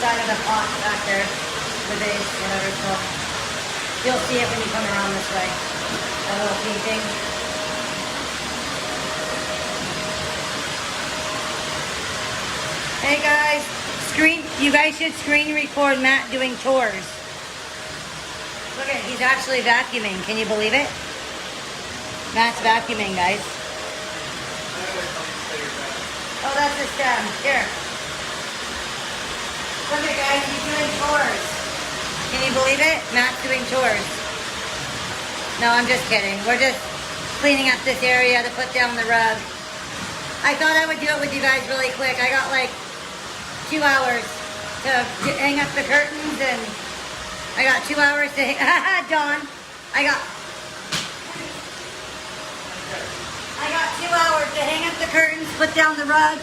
side of the pot back there, the base, whatever it's called. You'll see it when you come around this way. That little painting. Hey guys, you guys should screen record Matt doing chores. Look at it, he's actually vacuuming. Can you believe it? Matt's vacuuming, guys. Oh, that's the stem. Here. Look at it, guys, he's doing chores. Can you believe it? Matt's doing chores. No, I'm just kidding. We're just cleaning up this area to put down the rug. I thought I would do it with you guys really quick. I got like 2 hours to hang up the curtains, and I got 2 hours to Dawn. I got 2 hours to hang up the curtains, put down the rug,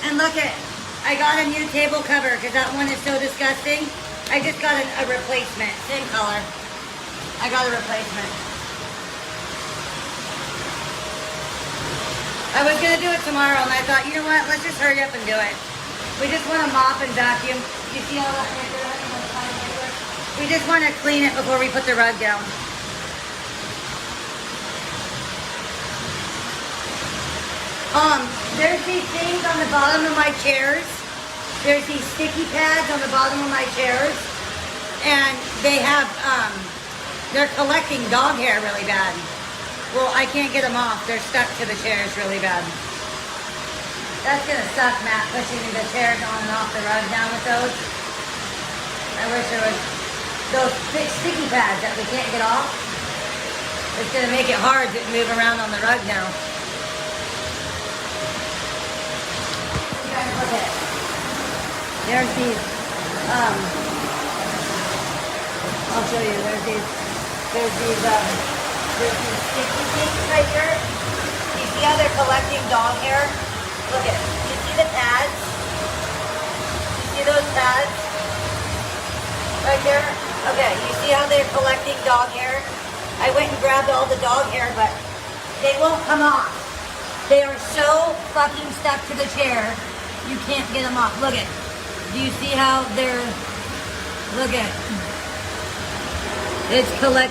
and look at, I got a new table cover because that one is so disgusting. I just got a replacement, same color. I got a replacement. I was gonna do it tomorrow, and I thought, you know what, let's just hurry up and do it. We just want to mop and vacuum. You see all that right there? We just want to clean it before we put the rug down. There's these things on the bottom of my chairs. There's these sticky pads on the bottom of my chairs. And they have, they're collecting dog hair really bad. Well, I can't get them off. They're stuck to the chairs really bad. That's gonna suck, Matt, pushing the chairs on and off the rug down with those. I wish there was those big sticky pads that we can't get off. It's gonna make it hard to move around on the rug now. You guys look at it. There's these, I'll show you, there's these sticky things right here. You see how they're collecting dog hair? Look at it. You see the pads? You see those pads? Right there? Okay, you see how they're collecting dog hair? I went and grabbed all the dog hair, but they won't come off. They are so fucking stuck to the chair, you can't get them off. Look at it. Do you see how they're... Look at it.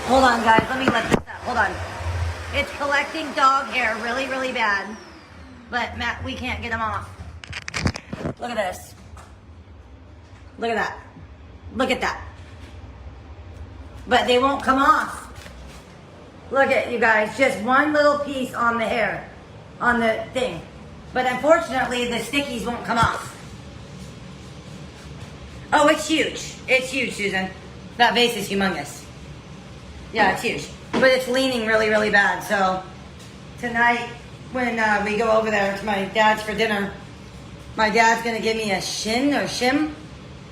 Hold on, guys. Let me let this up. Hold on. It's collecting dog hair really, really bad. But, Matt, we can't get them off. Look at this. Look at that. Look at that. But they won't come off. Look at you guys. Just one little piece on the hair. On the thing. But unfortunately, the stickies won't come off. Oh, it's huge. It's huge, Susan. That vase is humongous. Yeah, it's huge. But it's leaning really, really bad. So, tonight... when we go over there to my dad's for dinner, my dad's going to give me a shim,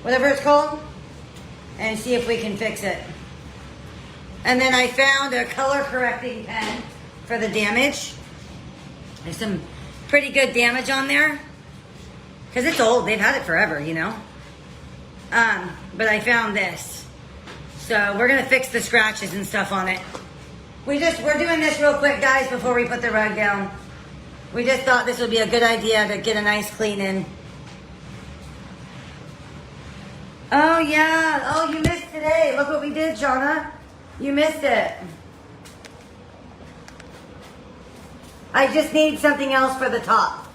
whatever it's called, and see if we can fix it. And then I found a color correcting pen for the damage. There's some pretty good damage on there, because it's old. They've had it forever, you know. But I found this. So we're going to fix the scratches and stuff on it. We're doing this real quick, guys, before we put the rug down. We just thought this would be a good idea to get a nice clean in. Oh, yeah. Oh, you missed today. Look what we did, Shauna. You missed it. I just need something else for the top.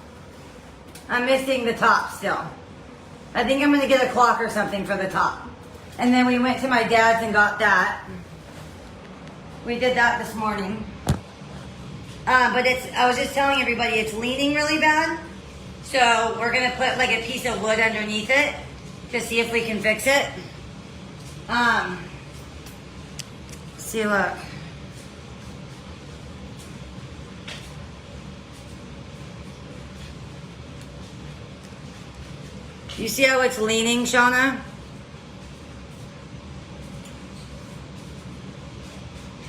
I'm missing the top still. I think I'm going to get a clock or something for the top. And then we went to my dad's and got that. We did that this morning. But I was just telling everybody it's leaning really bad. So we're going to put like a piece of wood underneath it to see if we can fix it. See, look. You see how it's leaning, Shauna?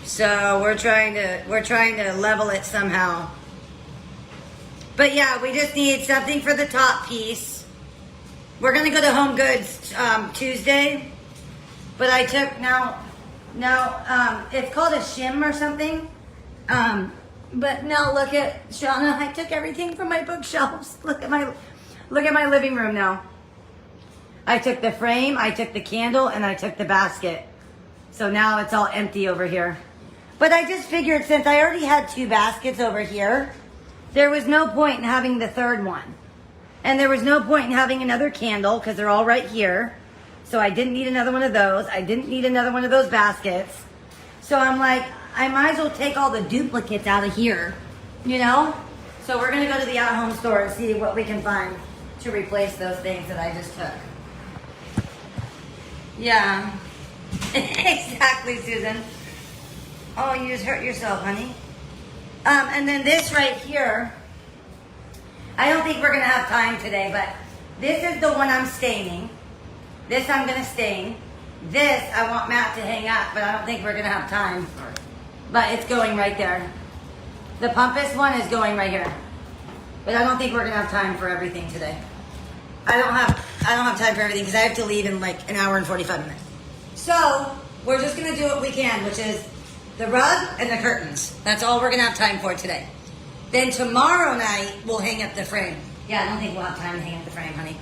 So we're trying to level it somehow. But yeah, we just need something for the top piece. We're gonna go to Home Goods Tuesday, but I took now it's called a shim or something. But now look at Shauna. I took everything from my bookshelves. Look at my living room now. I took the frame, I took the candle, and I took the basket. So now it's all empty over here. But I just figured since I already had 2 baskets over here, there was no point in having the third one. And there was no point in having another candle because they're all right here. So I didn't need another one of those. I didn't need another one of those baskets. So I'm like, I might as well take all the duplicates out of here, you know? So we're gonna go to the at-home store and see what we can find to replace those things that I just took. Yeah, exactly, Susan. Oh, you just hurt yourself, honey. And then this right here, I don't think we're gonna have time today, but this is the one I'm staining. This I'm gonna stain. This I want Matt to hang up, but I don't think we're gonna have time. But it's going right there. The Pumpus one is going right here. But I don't think we're gonna have time for everything today. I don't have time for everything because I have to leave in like an hour and 45 minutes. So we're just gonna do what we can, which is the rug and the curtains. That's all we're gonna have time for today. Then tomorrow night we'll hang up the frame. Yeah, I don't think we'll have time to hang up the frame, honey.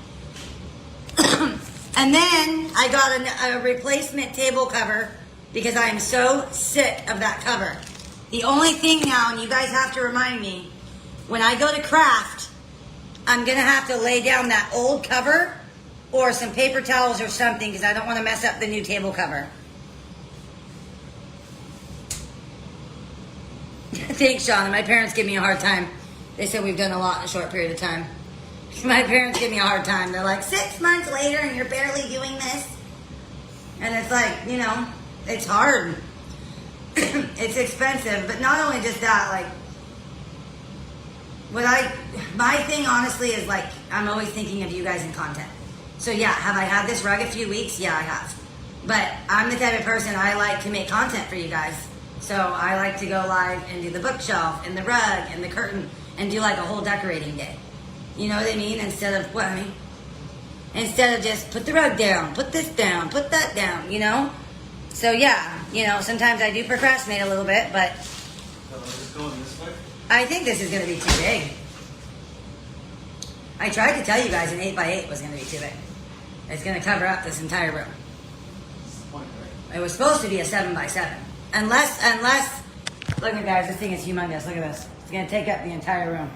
And then I got a replacement table cover because I am so sick of that cover. The only thing now, and you guys have to remind me, when I go to craft, I'm gonna have to lay down that old cover or some paper towels or something because I don't want to mess up the new table cover. Thanks, Sean. My parents give me a hard time. They said we've done a lot in a short period of time. My parents give me a hard time. They're like, 6 months later and you're barely doing this. And it's like, you know, it's hard. It's expensive. But not only just that, like, my thing honestly is like, I'm always thinking of you guys in content. So yeah, have I had this rug a few weeks? Yeah, I have. But I'm the type of person, I like to make content for you guys. So I like to go live and do the bookshelf and the rug and the curtain and do like a whole decorating day. You know what I mean? Instead of, what, honey? Instead of just put the rug down, put this down, put that down, you know? So yeah, you know, sometimes I do procrastinate a little bit, but So is it going this way? I think this is going to be too big. I tried to tell you guys an 8x8 was going to be too big. It's going to cover up this entire room. This is the point, right? It was supposed to be a 7x7. Unless, look at guys, this thing is humongous. Look at this. It's going to take up the entire room.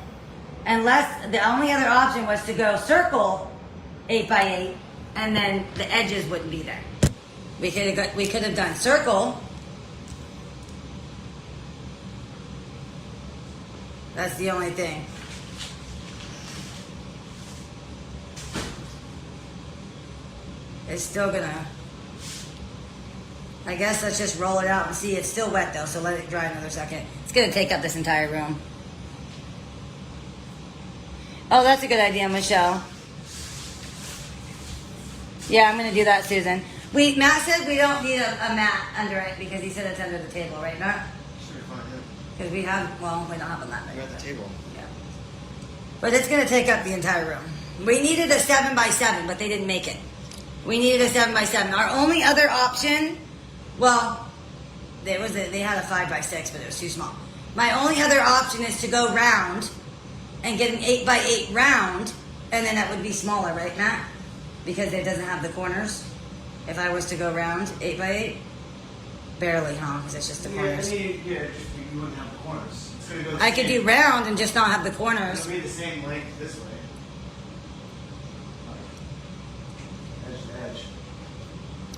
Unless, the only other option was to go circle 8x8 and then the edges wouldn't be there. We could have done circle. That's the only thing. It's still gonna, I guess let's just roll it out and see. It's still wet though, so let it dry another second. It's gonna take up this entire room. Oh, that's a good idea, Michelle. Yeah, I'm gonna do that, Susan. Matt said we don't need a mat under it because he said it's under the table, right, Matt? Sure, fine, yeah. Because we don't have a mat. I got the table. Yeah. But it's gonna take up the entire room. We needed a 7x7, but they didn't make it. We needed a 7x7. Our only other option, well, they had a 5x6, but it was too small. My only other option is to go round and get an 8x8 round, and then that would be smaller, right, Matt? Because it doesn't have the corners. If I was to go round 8x8, barely, huh? Because it's just the corners. Yeah, just you wouldn't have the corners. It's gonna go I could do round and just not have the corners. It'll be the same length this way. Edge to edge.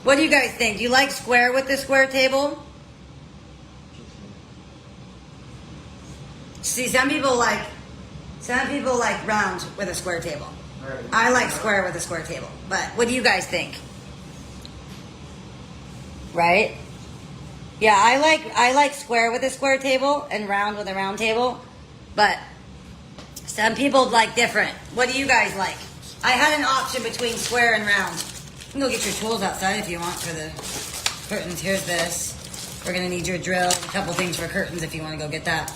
What do you guys think? Do you like square with the square table? See, some people like round with a square table. Right. I like square with a square table. But what do you guys think? Right? Yeah, I like square with a square table and round with a round table. But some people like different. What do you guys like? I had an option between square and round. You can go get your tools outside if you want for the curtains. Here's this. We're going to need your drill. A couple things for curtains if you want to go get that.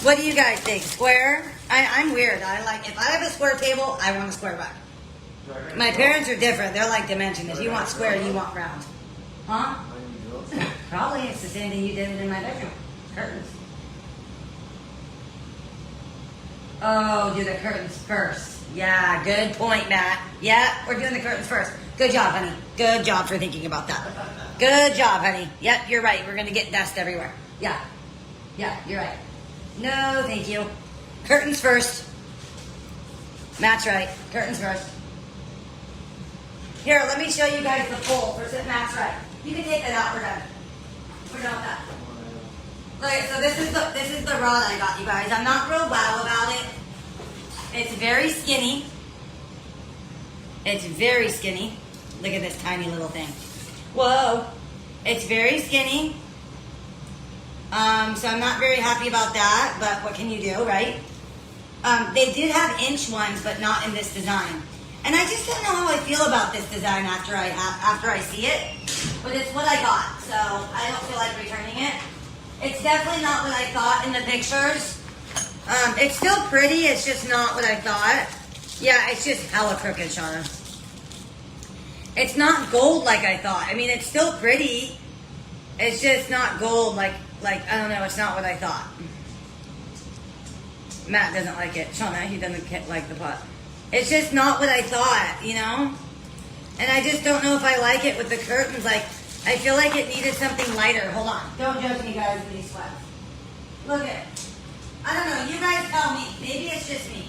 What do you guys think? Square? I'm weird. If I have a square table, I want a square back. My parents are different. They're like dimension. If you want square, you want round. Huh? Probably it's the same thing you did in my bedroom. Curtains. Oh, do the curtains first. Yeah, good point, Matt. Yeah, we're doing the curtains first. Good job, honey. Good job for thinking about that. Good job, honey. Yep, you're right. We're gonna get dust everywhere. Yeah. Yeah, you're right. No, thank you. Curtains first. Matt's right. Curtains first. Here, let me show you guys the pole for Matt's right. You can take that out. We're done. We're done with that. Okay, so this is the rod I got, you guys. I'm not real wow about it. It's very skinny. It's very skinny. Look at this tiny little thing. Whoa. It's very skinny. So I'm not very happy about that, but what can you do, right? They did have inch ones, but not in this design. And I just don't know how I feel about this design after I see it. But it's what I got, so I don't feel like returning it. It's definitely not what I thought in the pictures. It's still pretty, it's just not what I thought. Yeah, it's just hella crooked, Shauna. It's not gold like I thought. I mean, it's still pretty. It's just not gold like I don't know, it's not what I thought. Matt doesn't like it. Shauna, he doesn't like the pot. It's just not what I thought, you know? And I just don't know if I like it with the curtains. Like, I feel like it needed something lighter. Hold on. Don't judge me, guys, in these sweats. Look at it. I don't know. You guys tell me. Maybe it's just me.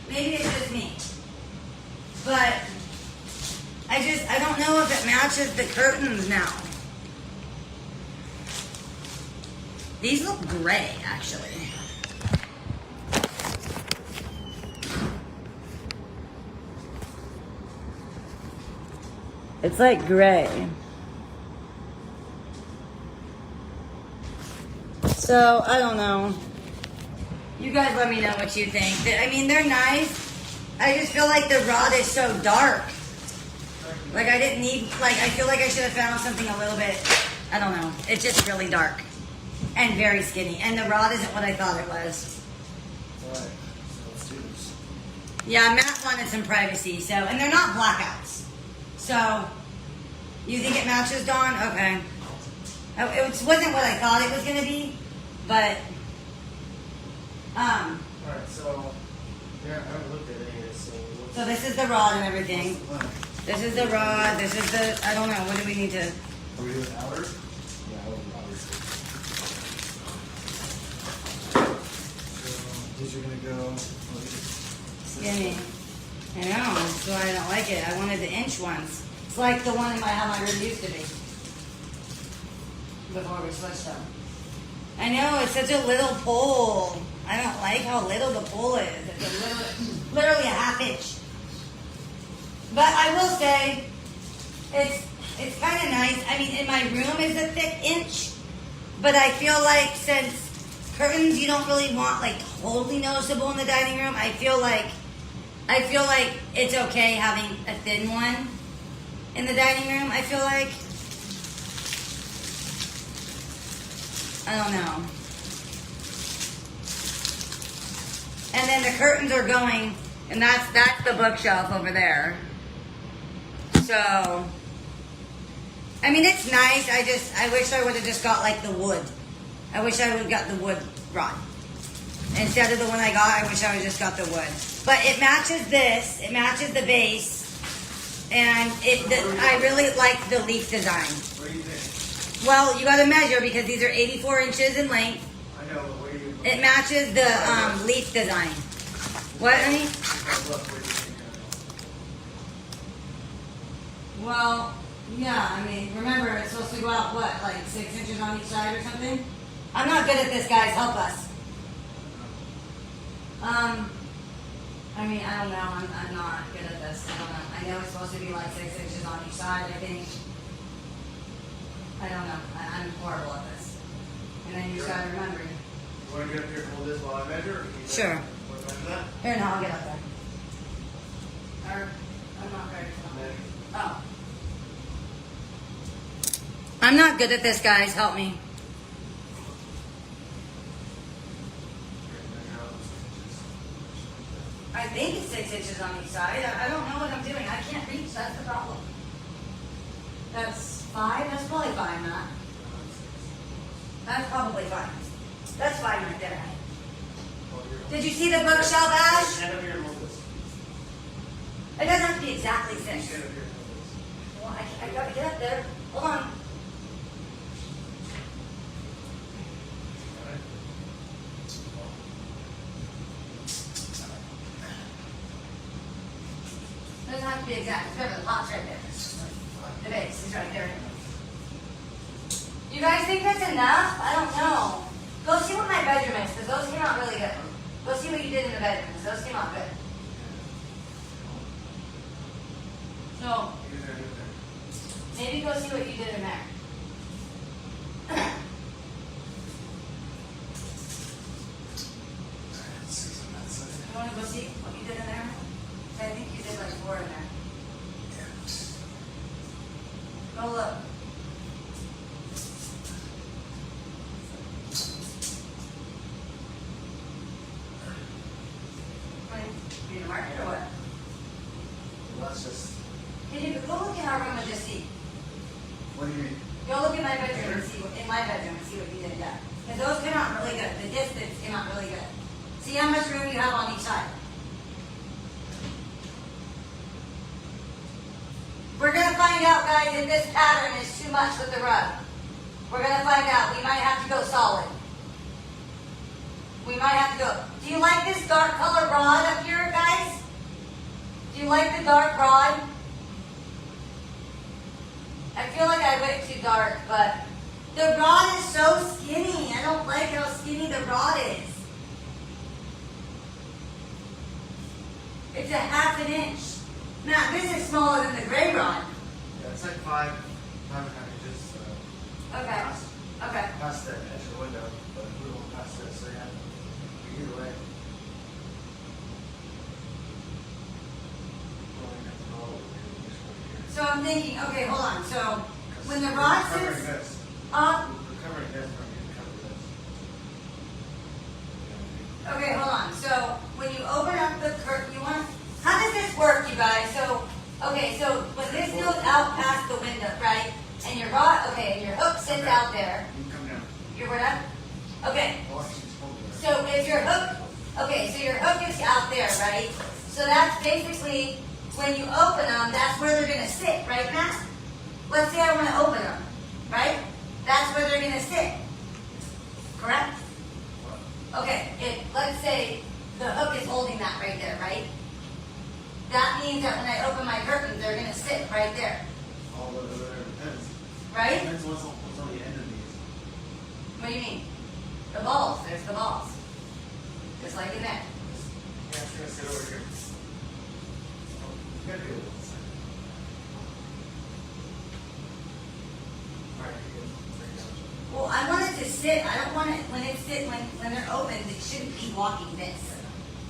Maybe it's just me. But I don't know if it matches the curtains now. These look gray, actually. It's like gray. So, I don't know. You guys let me know what you think. I mean, they're nice. I just feel like the rod is so dark. Like, I didn't need, like, I feel like I should have found something a little bit, I don't know. It's just really dark. And very skinny. And the rod isn't what I thought it was. Alright, so let's do this. Yeah, Matt wanted some privacy, so, and they're not blackouts. So, you think it matches, Dawn? Okay. It wasn't what I thought it was going to be, but, Alright, so, yeah, I haven't looked at any of this, so this is the rod and everything. This is the rod, this is the, I don't know, what do we need to, Are we doing outer? Yeah, I will be outer. So, these are gonna go, skinny. I know, that's why I don't like it. I wanted the inch ones. It's like the one in how my room used to be. Before we switched them. I know, it's such a little pole. I don't like how little the pole is. It's literally a half inch. But I will say, it's kind of nice. I mean, in my room is a thick inch, but I feel like since curtains you don't really want like totally noticeable in the dining room, I feel like it's okay having a thin one in the dining room. I feel like, I don't know. And then the curtains are going, and that's the bookshelf over there. So, I mean, it's nice. I wish I would have just got like the wood. I wish I would have got the wood rod. Instead of the one I got, I wish I would have just got the wood. But it matches this. It matches the base. And I really like the leaf design. what do you think? Well, you got to measure because these are 84 inches in length. I know, but what do you It matches the leaf design. What, honey? look, what do you think? Well, yeah, I mean, remember, it's supposed to go out, what, like 6 inches on each side or something? I'm not good at this, guys. Help us. I mean, I don't know. I'm not good at this. I don't know. I know it's supposed to be like 6 inches on each side, I think. I don't know. I'm horrible at this. And then you just gotta remember. You wanna get up here and hold this while I measure? Or can you Sure. What measure that? Here, no, I'll get up there. Or, I'm not ready for that. Measure. Oh. I'm not good at this, guys. Help me. Measure out those inches. I think it's 6 inches on each side. I don't know what I'm doing. I can't reach. That's the problem. That's 5? That's probably fine, Matt. That's probably fine. That's fine right there. Did you see the bookshelf, Ash? Stand up here and hold this. It doesn't have to be exactly You 6. should have here. Well, I gotta get up there. Hold on. Alright. It doesn't have to be exact. Remember, the pot's right there. The base is right there. You guys think that's enough? I don't know. Go see what my bedroom is, because those came out really good. Go see what you did in the bedroom, because those came out good. So, Use there, use there. maybe go see what you did in there. Alright, 6 on that side. You want to go see what you did in there? I think you did like 4 in there. Yeah. Go look. You gonna mark it or what? Let's just. Can you go look in our room and just see? What do you mean? Go look in my bedroom and see what, in my bedroom and see what you did there. Because those came out really good. The distance came out really good. See how much room you have on each side. We're gonna find out, guys, if this pattern is too much with the rug. We're gonna find out. We might have to go solid. We might have to go. Do you like this dark color rod up here, guys? Do you like the dark rod? I feel like I went too dark, but the rod is so skinny. I don't like how skinny the rod is. It's a half an inch. Now, this is smaller than the gray rod. Yeah, it's like 5.5 inches. Okay. Past, Okay. past the edge of the window, but we won't pass this, so yeah. Either way. Well, we have to go over here. So I'm thinking, okay, hold on. So when the We're rod covering sits this. up, We're covering this, we're going to cover this. okay, hold on. So when you open up the curtain, you want, how does this work, you guys? So, okay, so when this goes out past the window, right? And your rod, okay, and your hook sits out there. You can come down. You're what up? Okay, Watch these folders. so if your hook, okay, so your hook is out there, right? So that's basically, when you open them, that's where they're gonna sit, right, Matt? Let's say I wanna open them, right? That's where they're gonna sit, correct? What? Okay, let's say the hook is holding that right there, right? That means that when I open my curtains, they're gonna sit right there, All the other depends. right? Depends what's on the end of these. What do you mean? The balls, there's the balls. Just like in there. Yeah, it's gonna sit over here. You gotta do it on the side. Alright, you can bring it down. Well, I want it to sit, I don't want it, when they're open, it shouldn't be walking this.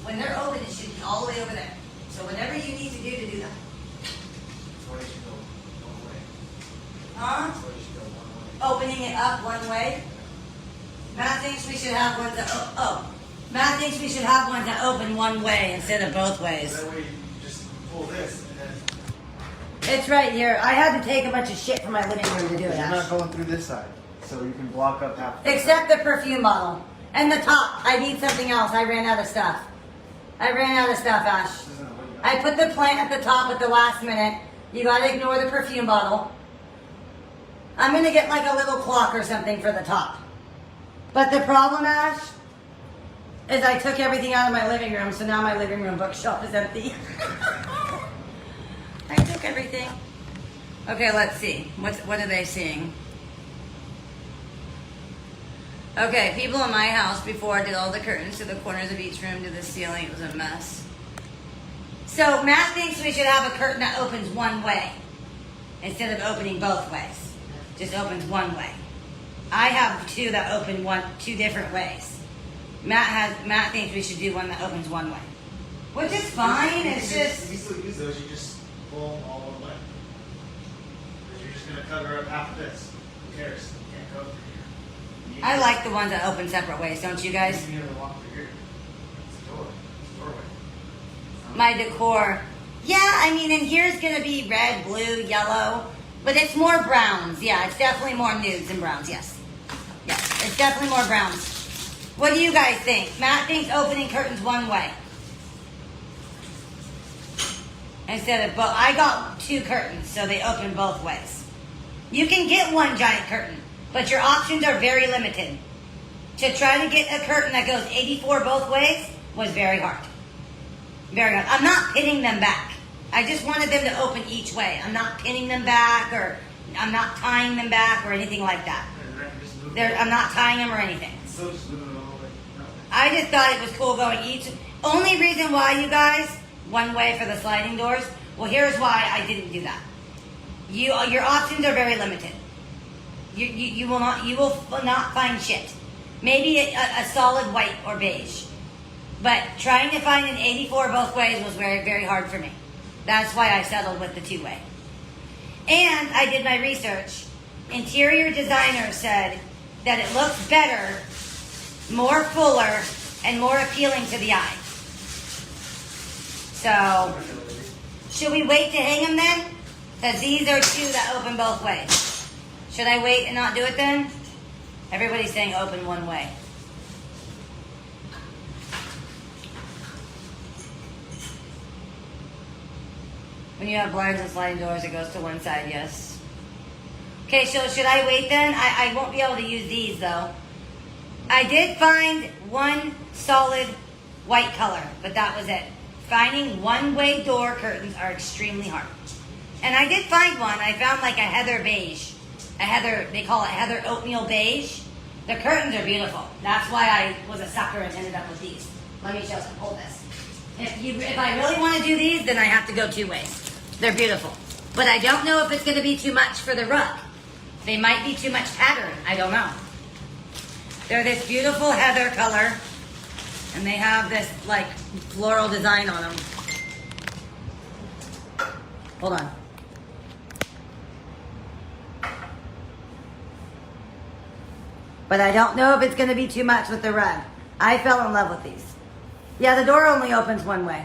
When they're open, it should be all the way over there. So whatever you need to do that. That's why you should go one way. Huh? That's why you should go one way. Opening it up one way. Matt thinks we should have ones that, Matt thinks we should have ones that open one way instead of both ways. That way you just pull this and then It's right here. I had to take a bunch of shit from my living room to do it, you're not Ash. going through this side. So you can block up half the Except the perfume bottle. And the top. I need something else. I ran out of stuff. Ash. This isn't what you I put the plant at the top at the last minute. You gotta ignore the perfume bottle. I'm gonna get like a little clock or something for the top. But the problem, Ash, is I took everything out of my living room, so now my living room bookshelf is empty. I took everything. Okay, let's see. What are they seeing? Okay, people in my house before did all the curtains to the corners of each room to the ceiling. It was a mess. So Matt thinks we should have a curtain that opens one way instead of opening both ways. Just opens one way. I have two that open two different ways. Matt thinks we should do one that opens one way, which is fine. It's just If you still use those, you just pull them all one way. Because you're just gonna cover up half of this. Who cares? You can't go through here. I like the ones that open separate ways, don't you guys? You need to walk through here. It's a door. It's a doorway. My decor. Yeah, I mean, and here's gonna be red, blue, yellow, but it's more browns. Yeah, it's definitely more nudes than browns. Yes. Yes, it's definitely more browns. What do you guys think? Matt thinks opening curtains one way. instead of both. I got 2 curtains, so they open both ways. You can get one giant curtain, but your options are very limited. To try to get a curtain that goes 84 both ways was very hard. Very hard. I'm not pinning them back. I just wanted them to open each way. I'm not pinning them back, or I'm not tying them back or anything like that. I'm not tying them or anything. So just moving it all the way. No. I just thought it was cool going each. Only reason why, you guys, one way for the sliding doors. Well, here's why I didn't do that. Your options are very limited. You will not find shit. Maybe a solid white or beige, but trying to find an 84 both ways was very, very hard for me. That's why I settled with the 2-way. And I did my research. Interior designer said that it looks better, more fuller, and more appealing to the eye. So, should we wait to hang them then? Because these are 2 that open both ways. Should I wait and not do it then? Everybody's saying open one way. When you have blinds and sliding doors, it goes to one side, yes. Okay, so should I wait then? I won't be able to use these though. I did find one solid white color, but that was it. Finding one-way door curtains are extremely hard. And I did find one. I found like a heather beige. They call it heather oatmeal beige. The curtains are beautiful. That's why I was a sucker and ended up with these. Let me show some. Hold this. If I really want to do these, then I have to go 2 ways. They're beautiful. But I don't know if it's going to be too much for the rug. They might be too much pattern. I don't know. They're this beautiful heather color. And they have this like floral design on them. Hold on. But I don't know if it's going to be too much with the rug. I fell in love with these. Yeah, the door only opens one way.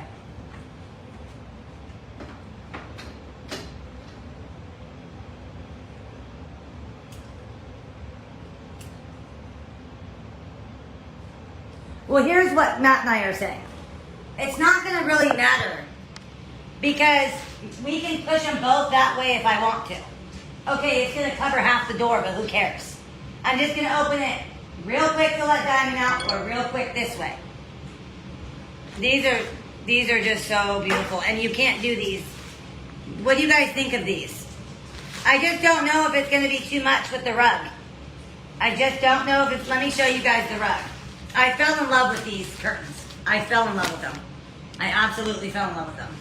Well, here's what Matt and I are saying. It's not going to really matter because we can push them both that way if I want to. Okay, it's going to cover half the door, but who cares? I'm just going to open it real quick to let Diamond out, or real quick this way. These are just so beautiful, and you can't do these. What do you guys think of these? I just don't know if it's going to be too much with the rug. I just don't know if it's. Let me show you guys the rug. I fell in love with these curtains. I fell in love with them. I absolutely fell in love with them.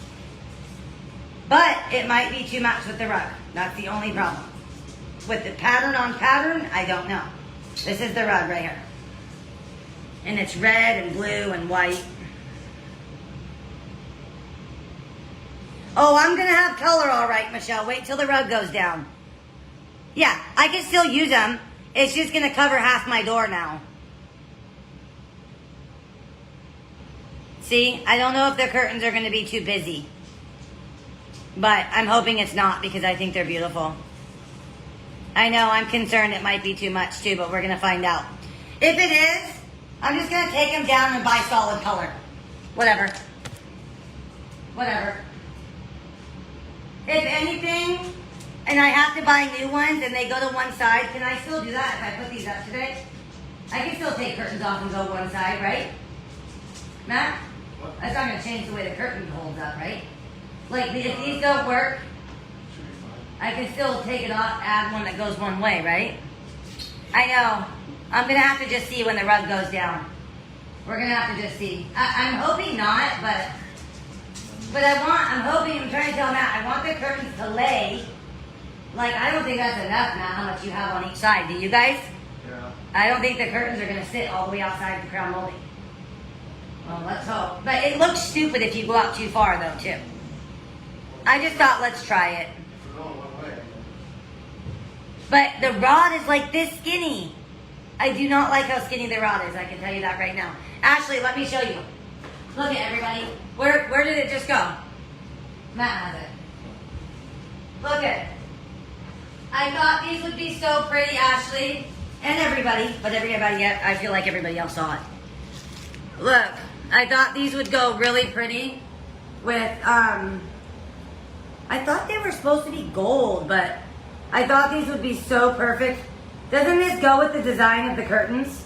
But it might be too much with the rug. That's the only problem. With the pattern on pattern, I don't know. This is the rug right here. And it's red and blue and white. Oh, I'm going to have color all right, Michelle. Wait till the rug goes down. Yeah, I can still use them. It's just going to cover half my door now. See, I don't know if the curtains are going to be too busy. But I'm hoping it's not because I think they're beautiful. I know, I'm concerned it might be too much too, but we're going to find out. If it is, I'm just going to take them down and buy solid color. Whatever. Whatever. If anything, and I have to buy new ones and they go to one side, can I still do that if I put these up today? I can still take curtains off and go one side, right? Matt? What? That's not going to change the way the curtain holds up, right? Like, if these don't work, Should be fine. I can still take it off, add one that goes one way, right? I know. I'm going to have to just see when the rug goes down. We're going to have to just see. I'm hoping not, but I'm hoping, I'm trying to tell Matt, I want the curtains to lay. Like, I don't think that's enough, Matt, how much you have on each side. Do you guys? Yeah. I don't think the curtains are going to sit all the way outside the crown molding. Well, let's hope. But it looks stupid if you go out too far, though, too. I just thought, let's try it. If we're going one way. But the rod is like this skinny. I do not like how skinny the rod is. I can tell you that right now. Ashley, let me show you. Look at everybody. Where did it just go? Matt has it. Look at it. I thought these would be so pretty, Ashley. And everybody. But everybody, I feel like everybody else saw it. Look, I thought these would go really pretty with I thought they were supposed to be gold, but I thought these would be so perfect. Doesn't this go with the design of the curtains?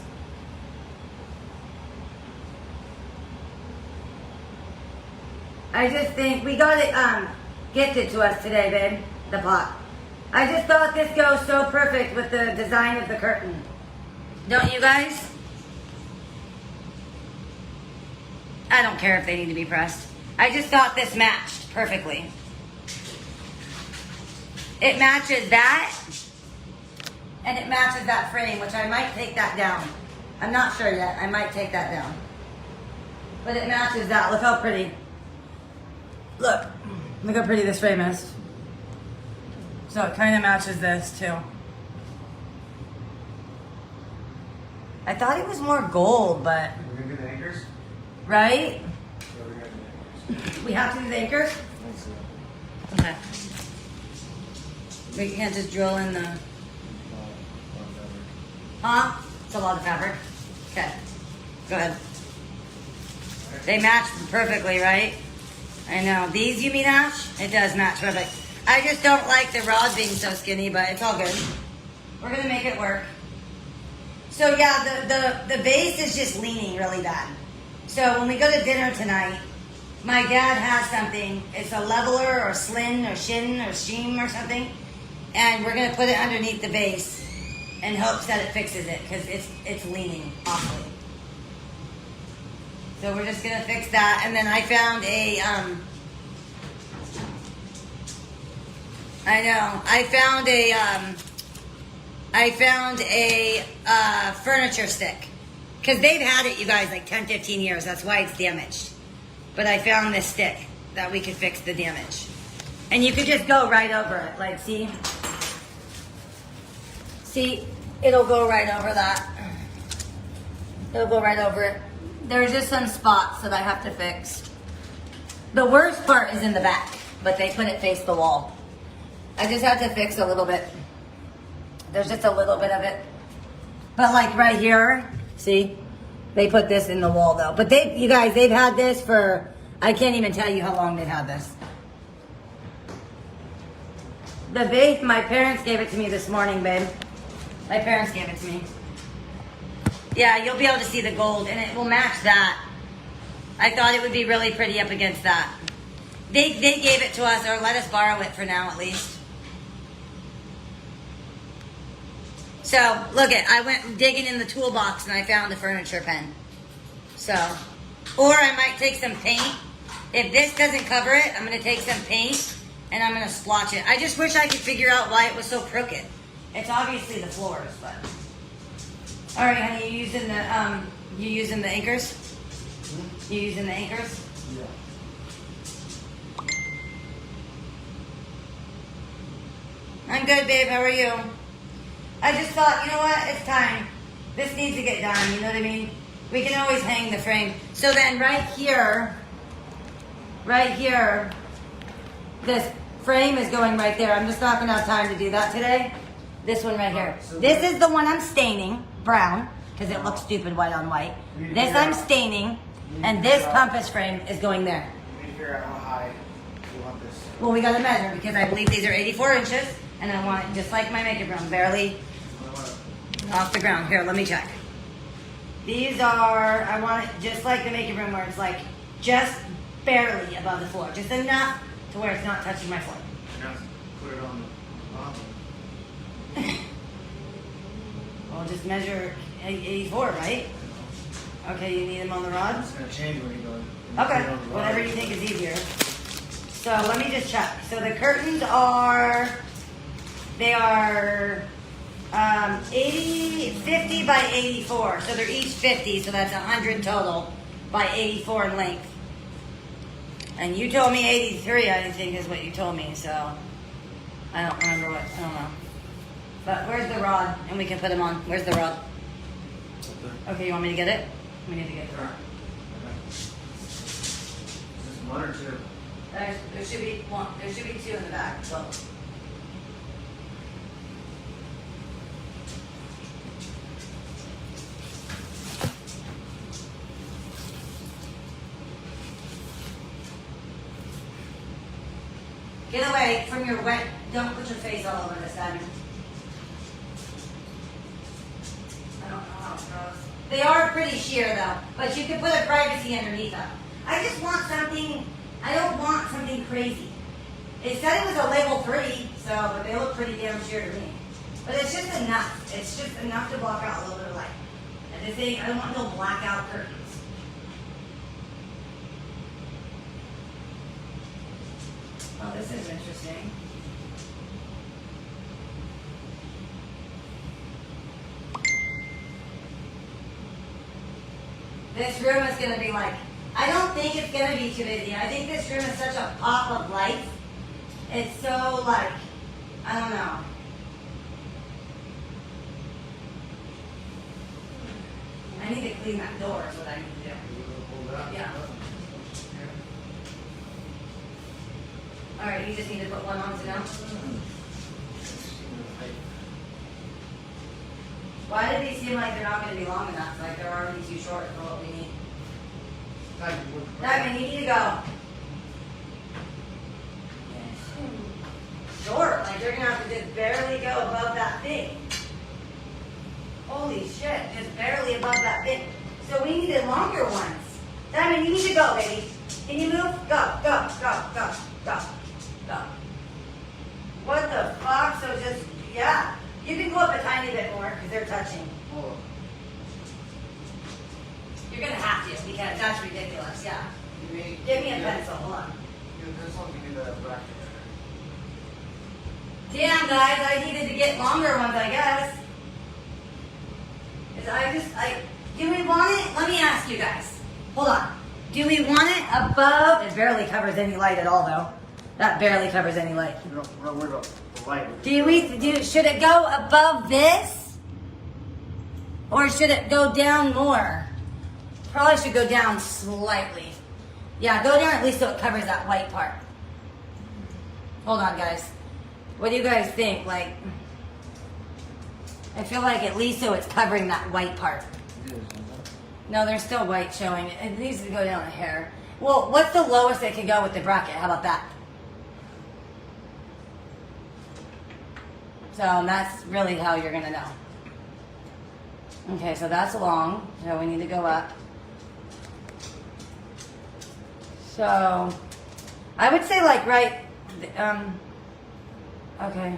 I just think we got it gifted to us today, babe. The pot. I just thought this goes so perfect with the design of the curtain. Don't you guys? I don't care if they need to be pressed. I just thought this matched perfectly. It matches that, and it matches that frame, which I might take that down. I'm not sure yet. I might take that down. But it matches that. Look how pretty. Look how pretty this frame is. So it kind of matches this too. I thought it was more gold, but... We're going to do the anchors? Right? Yeah, we're going to do the anchors. We have to do the anchors? Okay. We can't just drill in the... Huh? It's a lot of fabric. Okay. Go ahead. They match perfectly, right? I know. These you mean, Ash? It does match perfect. I just don't like the rod being so skinny, but it's all good. We're going to make it work. So yeah, the base is just leaning really bad. So when we go to dinner tonight, my dad has something. It's a leveler or slin or shin or sheam or something. And we're going to put it underneath the base in hopes that it fixes it because it's leaning awfully. So we're just going to fix that. And then I found a, I found a furniture stick. Because they've had it, you guys, like 10, 15 years. That's why it's damaged. But I found this stick that we could fix the damage. And you could just go right over it. Like, see? See? It'll go right over that. It'll go right over it. There's just some spots that I have to fix. The worst part is in the back. But they put it face the wall. I just have to fix a little bit. There's just a little bit of it. But like right here, see? They put this in the wall though. But you guys, they've had this for, I can't even tell you how long they've had this. The vase, my parents gave it to me this morning, babe. My parents gave it to me. Yeah, you'll be able to see the gold and it will match that. I thought it would be really pretty up against that. They gave it to us or let us borrow it for now at least. So, look I went digging in the toolbox and I found a furniture pen. So, or I might take some paint. If this doesn't cover it, I'm going to take some paint and I'm going to splotch it. I just wish I could figure out why it was so crooked. It's obviously the floors, but. All right, honey, you using the anchors? You using the anchors? Yeah. I'm good, babe. How are you? I just thought, you know what? It's time. This needs to get done. You know what I mean? We can always hang the frame. So then right here, this frame is going right there. I'm just not going to have time to do that today. This one right here. This is the one I'm staining brown because it looks stupid white on white. This I'm staining, and this compass frame is going there. You need to figure out how high you want this. Well, we got to measure because I believe these are 84 inches, and I want it just like my makeup room, barely off the ground. Here, let me check. These are, I want it just like the makeup room where it's like just barely above the floor. Just enough to where it's not touching my floor. Now put it on the bottom. I'll just measure 84, right? Okay, you need them on the rod? It's going to change when you go. Okay, whatever you think is easier. So let me just check. So the curtains are, they are 50 by 84. So they're each 50, so that's 100 total by 84 in length. And you told me 83, I think is what you told me, so I don't remember what, I don't know. But where's the rod? And we can put them on. Where's the rod? Okay, you want me to get it? We need to get it. Okay. Is this one or two? There should be one. There should be two in the back. So. Get away from your wet. Don't put your face all over this, Abby. I don't know how it goes. They are pretty sheer though, but you can put a privacy underneath them. I just want something. I don't want something crazy. It said it was a level 3, but they look pretty damn sheer to me. But it's just enough. It's just enough to block out a little bit of light. And the thing, I don't want no blackout curtains. Oh, this is interesting. This room is going to be like, I don't think it's going to be too busy. I think this room is such a pop of light. It's so like, I don't know. I need to clean that door is what I need to do. Yeah. All right, you just need to put one on to now. Why did these seem like they're not going to be long enough? Like they're already too short for what we need. Diamond, you need to go. Short, like you're going to have to just barely go above that thing. Holy shit, just barely above that thing. So we needed longer ones. Diamond, you need to go, baby. Can you move? Go, go, go, go, go, go. What the fuck? So just, yeah. You can go up a tiny bit more because they're touching. You're going to have to because that's ridiculous, yeah. Give me a pencil, hold on. Damn, guys, I needed to get longer ones, I guess. Do we want it? Let me ask you guys. Hold on. Do we want it above? It barely covers any light at all, though. That barely covers any light. We're not worried about the light. Should it go above this? Or should it go down more? Probably should go down slightly. Yeah, go down at least so it covers that white part. Hold on, guys. What do you guys think? Like, I feel like at least so it's covering that white part. No, there's still white showing. It needs to go down a hair. Well, what's the lowest it could go with the bracket? How about that? So that's really how you're going to know. Okay, so that's long. So we need to go up. So I would say like right, okay.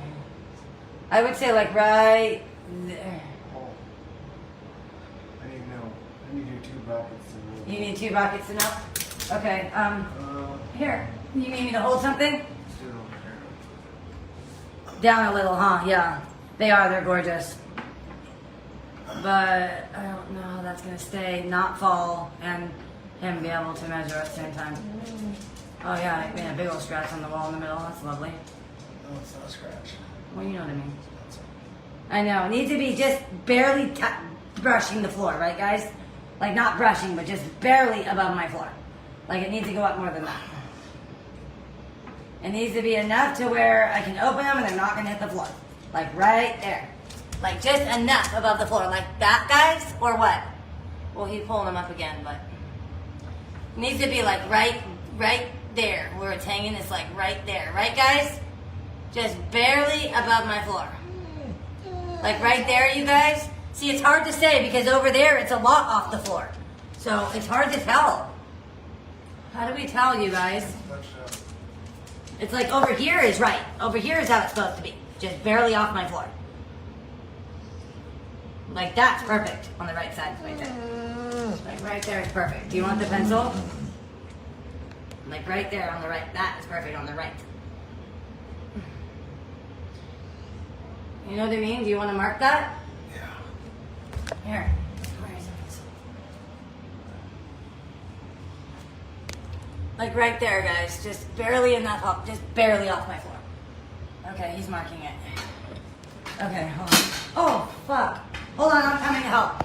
I would say like right there. I need to know. I need your 2 brackets to know. You need 2 brackets enough? Okay, here. You need me to hold something? Let's do it over here. Down a little, huh? Yeah. They are, they're gorgeous. But I don't know how that's gonna stay, not fall, and him be able to measure at the same time. Oh yeah, I mean a big old scratch on the wall in the middle, that's lovely. No, it's not a scratch. Well, you know what I mean. That's I know, it needs to be just barely brushing the floor, right guys? Like not brushing, but just barely above my floor. Like it needs to go up more than that. It needs to be enough to where I can open them and they're not gonna hit the floor. Like right there. Like just enough above the floor. Like that, guys, or what? Well, he's pulling them up again, but it needs to be like right there where it's hanging. It's like right there, right, guys? Just barely above my floor. Like right there, you guys. See, it's hard to say because over there it's a lot off the floor, so it's hard to tell. How do we tell, you guys? It's like over here is right. Over here is how it's supposed to be. Just barely off my floor. Like that's perfect on the right side, right there. Like right there is perfect. Do you want the pencil? Like right there on the right. That is perfect on the right. You know what I mean? Do you want to mark that? Yeah. Here. Where is the pencil? Like right there, guys. Just barely enough up. Just barely off my floor. Okay, he's marking it. Okay, hold on. Oh, fuck. Hold on, I'm coming to help.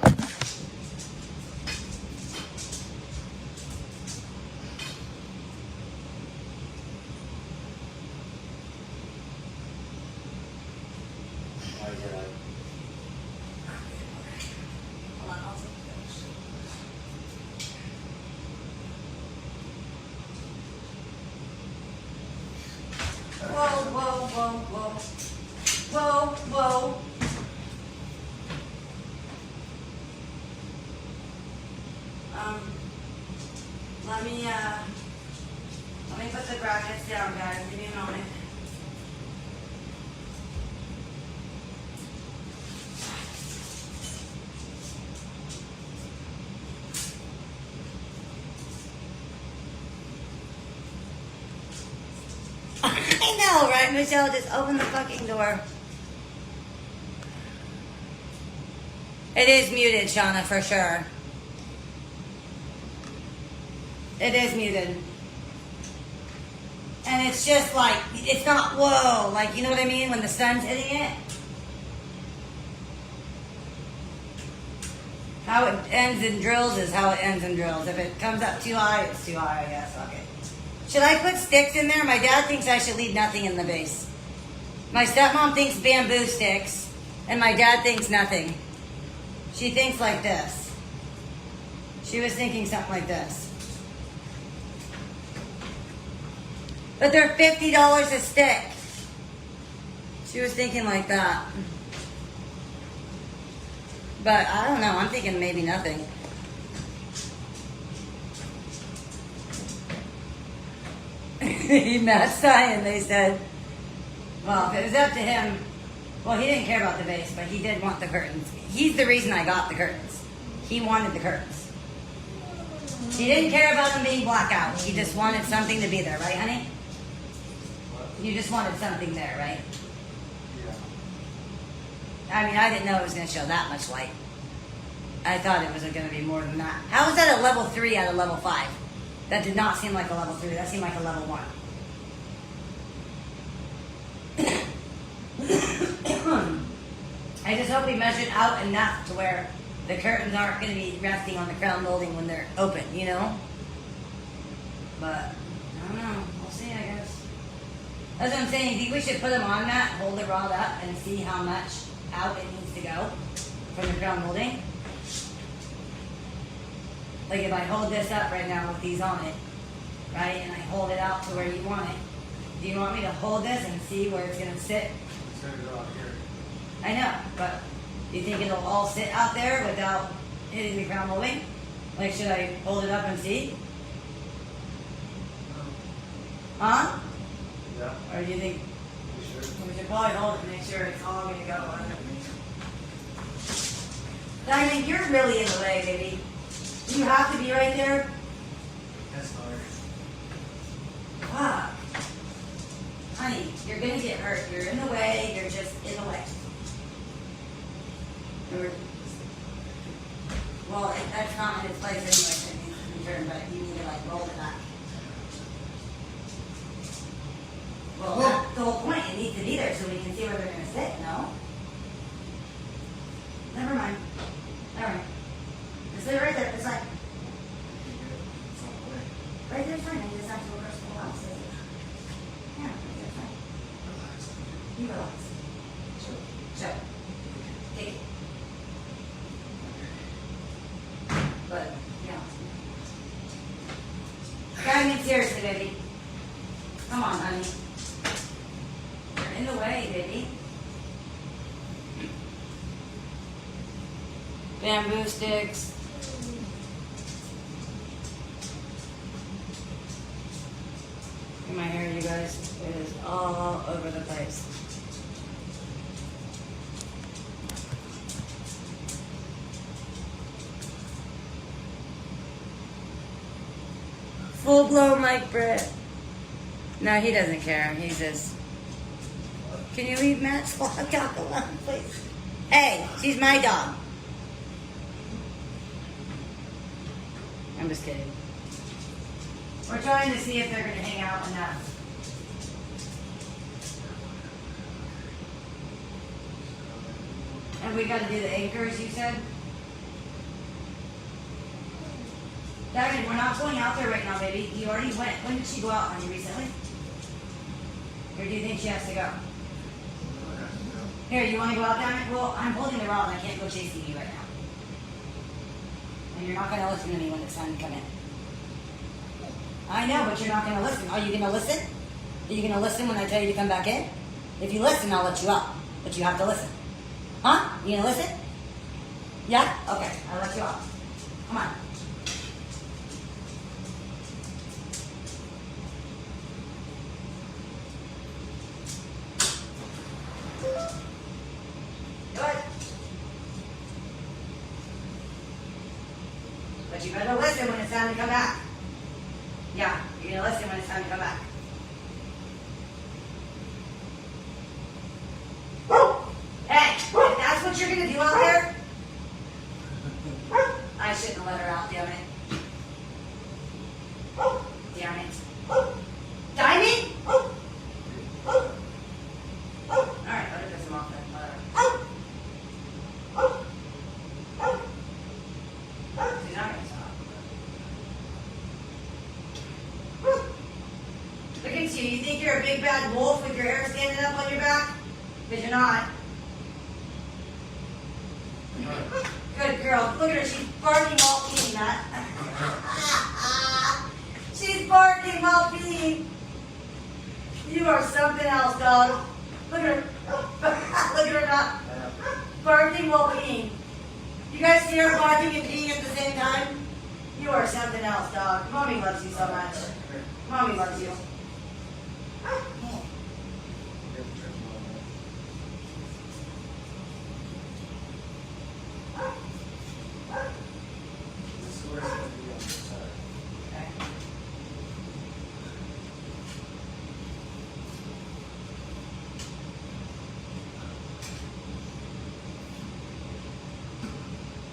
Hold on, I'll take this. whoa. Whoa, whoa. Let me put the brackets down, guys. Give me a moment. I know, right, Michelle? Just open the fucking door. It is muted, Shauna, for sure. It is muted. And it's just like, it's not whoa, like, you know what I mean? When the sun's hitting it. How it ends in drills is how it ends in drills. If it comes up too high, it's too high, I guess. Okay. Should I put sticks in there? My dad thinks I should leave nothing in the base. My stepmom thinks bamboo sticks, and my dad thinks nothing. She thinks like this. She was thinking something like this. But they're $50 a stick. She was thinking like that. But I don't know. I'm thinking maybe nothing. Matt's dying, they said. Well, if it was up to him, well, he didn't care about the base, but he did want the curtains. He's the reason I got the curtains. He wanted the curtains. He didn't care about them being blackout. He just wanted something to be there, right, honey? You just wanted something there, right? Yeah. I mean, I didn't know it was going to show that much light. I thought it was going to be more than that. How is that a level 3 out of level 5? That did not seem like a level 3. That seemed like a level 1. I just hope we measured out enough to where the curtains aren't going to be resting on the crown molding when they're open, you know? But, I don't know. We'll see, I guess. That's what I'm saying. You think we should put them on that, hold the rod up, and see how much out it needs to go from the crown molding? Like if I hold this up right now with these on it, right, and I hold it out to where you want it, do you want me to hold this and see where it's going to sit? It's gonna go out here. I know, but do you think it'll all sit out there without hitting the crown molding? Like, should I hold it up and see? Huh? Yeah. Or do you think You should. we should probably hold it and make sure it's all going to go under? Diamond, you're really in the way, baby. Do you have to be right there? That's hard. Fuck. Honey, you're gonna get hurt. You're in the way. You're just in the way. Well, that's not in its place anyway. So it needs to be turned, but you need to like roll it back. Well, that's the whole point. It needs to be there so we can see where they're gonna sit. No. Never mind. Never mind. Just leave it right there. It's like It's on the way. right there's fine. You just have to reverse the whole house. Yeah, right there's fine. Relax. You relax. Chill. So, take it. But, yeah. I mean, seriously, baby. Come on, honey. You're in the way, baby. Bamboo sticks. Look at my hair, you guys. It is all over the place. Full blow Mike Britt. No, he doesn't care. He's just. Can you leave Matt's walk out alone, please? Hey, she's my dog. I'm just kidding. We're trying to see if they're going to hang out enough. And we got to do the anchors, you said? Diamond, we're not going out there right now, baby. You already went. When did she go out, honey, recently? Or do you think she has to go? Here, you want to go out, Diamond? Well, I'm holding the rod and I can't go chasing you right now. And you're not going to listen to me when it's time to come in. I know, but you're not going to listen. Are you going to listen? Are you going to listen when I tell you to come back in? If you listen, I'll let you up. But you have to listen. Huh? You gonna listen? Yeah? Okay, I'll let you up. Come on. Good. But you better listen when it's time to come back. Yeah, you're gonna listen when it's time to come back. Hey, if that's what you're gonna do out there, I shouldn't have let her out, damn it. Damn it. Diamond? Alright, let her piss him off then. Let her. She's not gonna stop. Look at you. You think you're a big bad wolf with your hair standing up on your back? Because you're not. Good girl. Look at her. She's barking while peeing, Matt. She's barking while peeing. You are something else, dog. Look at her. Look at her not barking while peeing. You guys see her barking and peeing at the same time? You are something else, dog. Mommy loves you so much. Mommy loves you.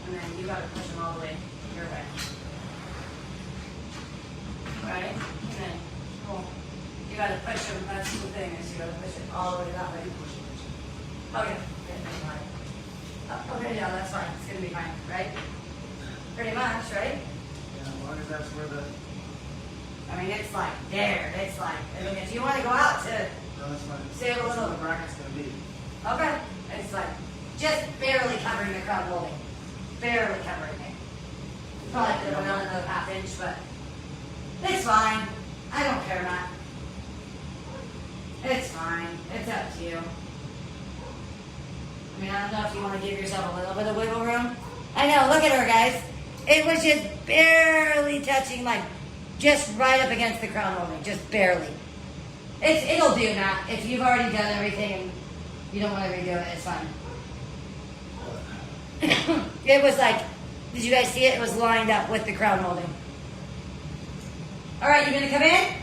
And then you gotta push them all the way your way. Right? And then, cool. You gotta push them, that's the thing, is you gotta push it all the way that way. Okay, good, that's fine. Okay, yeah, that's fine, it's gonna be fine, right? Pretty much, right? Yeah, as long as that's where the. I mean, it's like there, it's like, I mean, if you wanna go out to, No, that's fine. say a That's little, where the bracket's gonna be. okay, it's like, just barely covering the crown molding. Barely covering it. Probably could have went another half inch, but it's fine. I don't care, Matt. It's fine. It's up to you. I mean, I don't know if you want to give yourself a little bit of wiggle room. I know, look at her, guys. It was just barely touching, like, just right up against the crown molding. Just barely. It'll do, Matt. If you've already done everything and you don't want to redo it, it's fine. It was like, did you guys see it? It was lined up with the crown molding. All right, you gonna come in?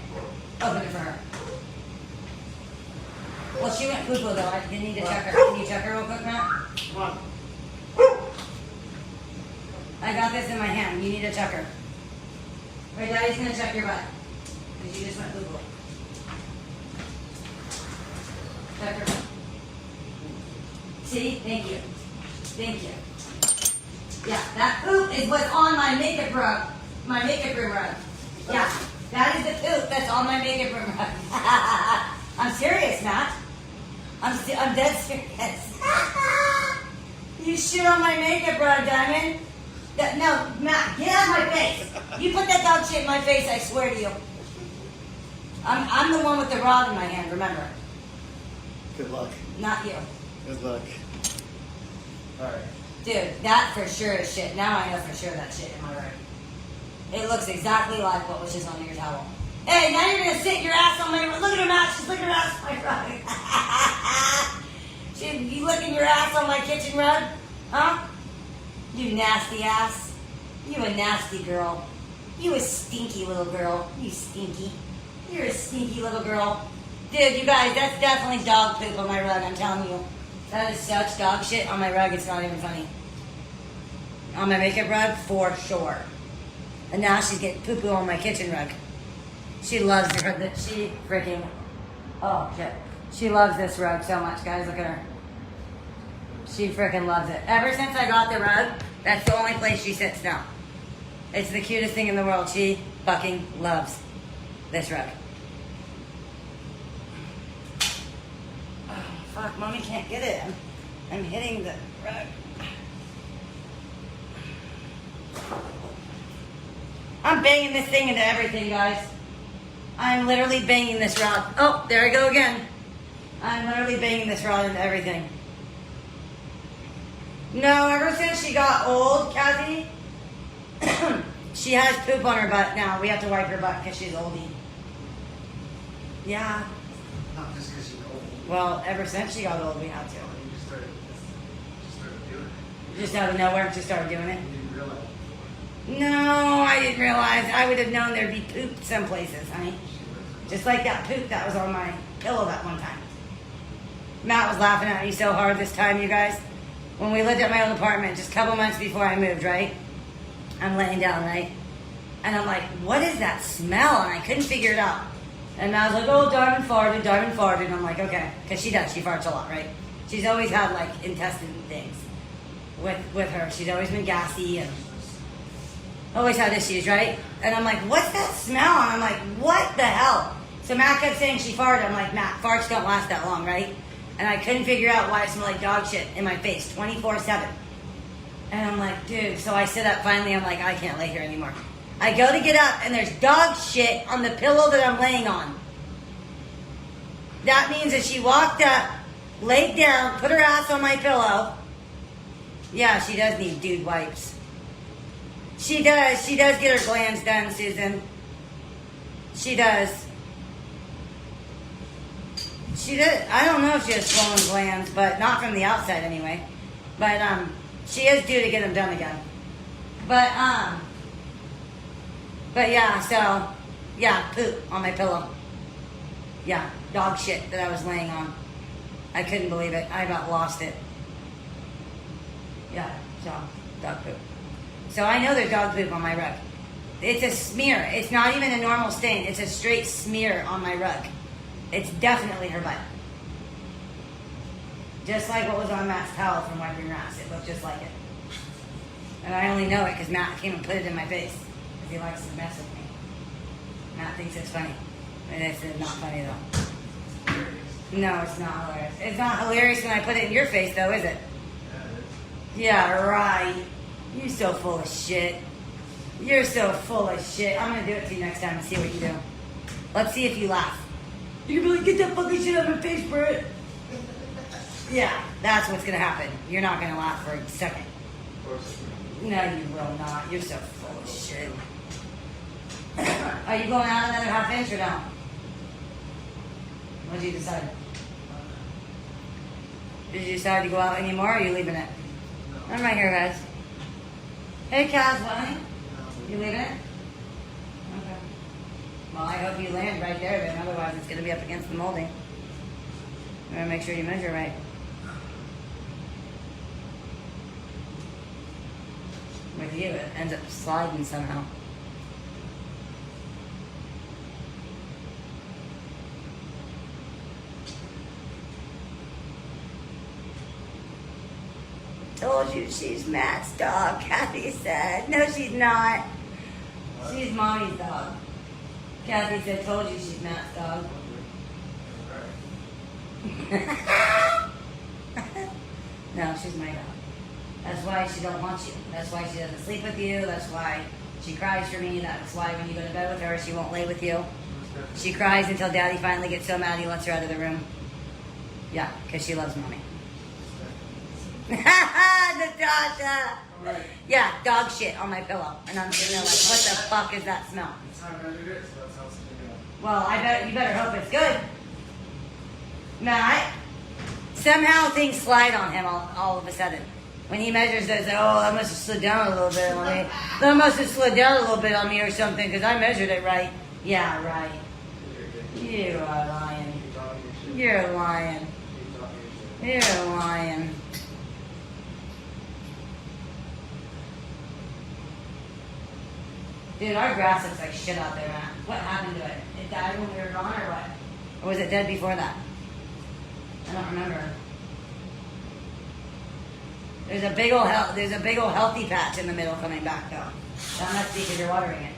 Open it for her. Well, she went poo-poo though. I didn't need to check her. Can you check her real quick, Matt? Come on. I got this in my hand. You need to check her. Wait, Daddy's gonna check your butt. Because you just went poo-poo. Check her butt. See? Thank you. Thank you. Yeah, that poop is what's on my makeup rug. My makeup room rug. Yeah, that is the poop that's on my makeup room rug. I'm serious, Matt. I'm dead serious. You shit on my makeup rug, Diamond. No, Matt, get out of my face. You put that dog shit in my face, I swear to you. I'm the one with the rod in my hand, remember. Good luck. Not you. Good luck. Alright. Dude, that for sure is shit. Now I know for sure that shit in my rug. It looks exactly like what was just on your towel. Hey, now you're gonna sit your ass on my rug. Look at her mouth. She's licking her ass on my rug. You licking your ass on my kitchen rug? Huh? You nasty ass. You a nasty girl. You a stinky little girl. You stinky. You're a stinky little girl. Dude, you guys, that's definitely dog poop on my rug, I'm telling you. That is such dog shit on my rug, it's not even funny. On my makeup rug, for sure. And now she's getting poo-poo on my kitchen rug. She loves she freaking, oh shit. She loves this rug so much, guys, look at her. She freaking loves it. Ever since I got the rug, that's the only place she sits now. It's the cutest thing in the world. She fucking loves this rug. Oh, fuck, Mommy can't get it. I'm hitting the rug. I'm banging this thing into everything, guys. I'm literally banging this rug. Oh, there I go again. I'm literally banging this rod into everything. No, ever since she got old, Kathy, she has poop on her butt now. We have to wipe her butt because she's oldie. Yeah. Not just because you're old. Well, ever since she got old, we had to. You just started doing it. Just out of nowhere, just started doing it. You didn't realize. No, I didn't realize. I would have known there'd be poop some places, honey. Just like that poop that was on my pillow that one time. Matt was laughing at me so hard this time, you guys. When we lived at my old apartment, just a couple months before I moved, right? I'm laying down, right? And I'm like, what is that smell? And I couldn't figure it out. And I was like, oh, Diamond farted. And I'm like, okay. Because she does. She farts a lot, right? She's always had, like, intestine things with her. She's always been gassy and always had issues, right? And I'm like, what's that smell? And I'm like, what the hell? So Matt kept saying she farted. I'm like, Matt, farts don't last that long, right? And I couldn't figure out why it smelled like dog shit in my face 24/7. And I'm like, dude. So I sit up finally. I'm like, I can't lay here anymore. I go to get up, and there's dog shit on the pillow that I'm laying on. That means that she walked up, laid down, put her ass on my pillow. Yeah, she does need dude wipes. She does. She does get her glands done, Susan. She does. She does. I don't know if she has swollen glands, but not from the outside anyway. But she is due to get them done again. But yeah, so yeah, poop on my pillow. Yeah, dog shit that I was laying on. I couldn't believe it. I about lost it. Yeah, so dog poop. So I know there's dog poop on my rug. It's a smear. It's not even a normal stain. It's a straight smear on my rug. It's definitely her butt. Just like what was on Matt's towel from wiping her ass. It looked just like it. And I only know it because Matt came and put it in my face. Because he likes to mess with me. Matt thinks it's funny. And it's not funny though. No, it's not hilarious. It's not hilarious when I put it in your face though, is it? Yeah, right. You're so full of shit. You're so full of shit. I'm going to do it to you next time and see what you do. Let's see if you laugh. You're going to be like, get that fucking shit out of my face, Brett. Yeah, that's what's going to happen. You're not going to laugh for a second. No, you will not. You're so full of shit. Are you going out another half inch or no? What did you decide? Did you decide to go out anymore or are you leaving it? I'm right here, guys. Hey, Kaz, honey. You leaving it? Okay. Well, I hope you land right there, then. Otherwise, it's going to be up against the molding. I'm going to make sure you measure right. With you, it ends up sliding somehow. Told you she's Matt's dog, Kathy said. No, she's not. She's Mommy's dog. Kathy said, told you she's Matt's dog. No, she's my dog. That's why she don't want you. That's why she doesn't sleep with you. That's why she cries for me. That's why when you go to bed with her, she won't lay with you. She cries until Daddy finally gets so mad he lets her out of the room. Yeah, because she loves Mommy. Natasha! Right. Yeah, dog shit on my pillow. And I'm sitting there like, what the fuck is that smell? It's not measured it, so that's how it's going to go. Well, you better hope it's good. Matt, somehow things slide on him all of a sudden. When he measures those, oh, that must have slid down a little bit on me. That must have slid down a little bit on me or something because I measured it right. Yeah, right. You are lying. You're lying. You're lying. Dude, our grass looks like shit out there, man. What happened to it? It died when we were gone or what? Or was it dead before that? I don't remember. There's a big old healthy patch in the middle coming back though. That must be because you're watering it.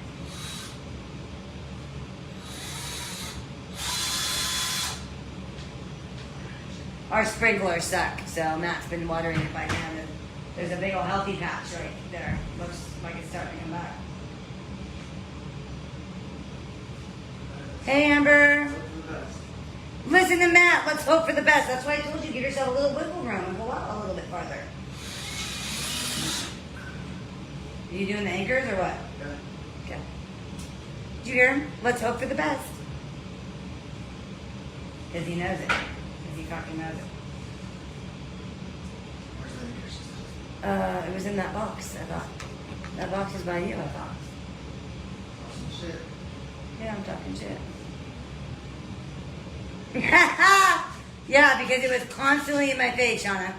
Our sprinklers suck, so Matt's been watering it by hand. And there's a big old healthy patch right there. Looks like it's starting to come back. Hey, Amber. Listen to Matt. Let's hope for the best. That's why I told you, give yourself a little wiggle room and go out a little bit farther. Are you doing the anchors or what? Yeah. Okay. Did you hear him? Let's hope for the best. Because he knows it. Because he fucking knows it. Where's the anchors? It was in that box, I thought. That box is by you, I thought. Awesome shit. Yeah, I'm talking shit. Yeah, because it was constantly in my face, Shauna.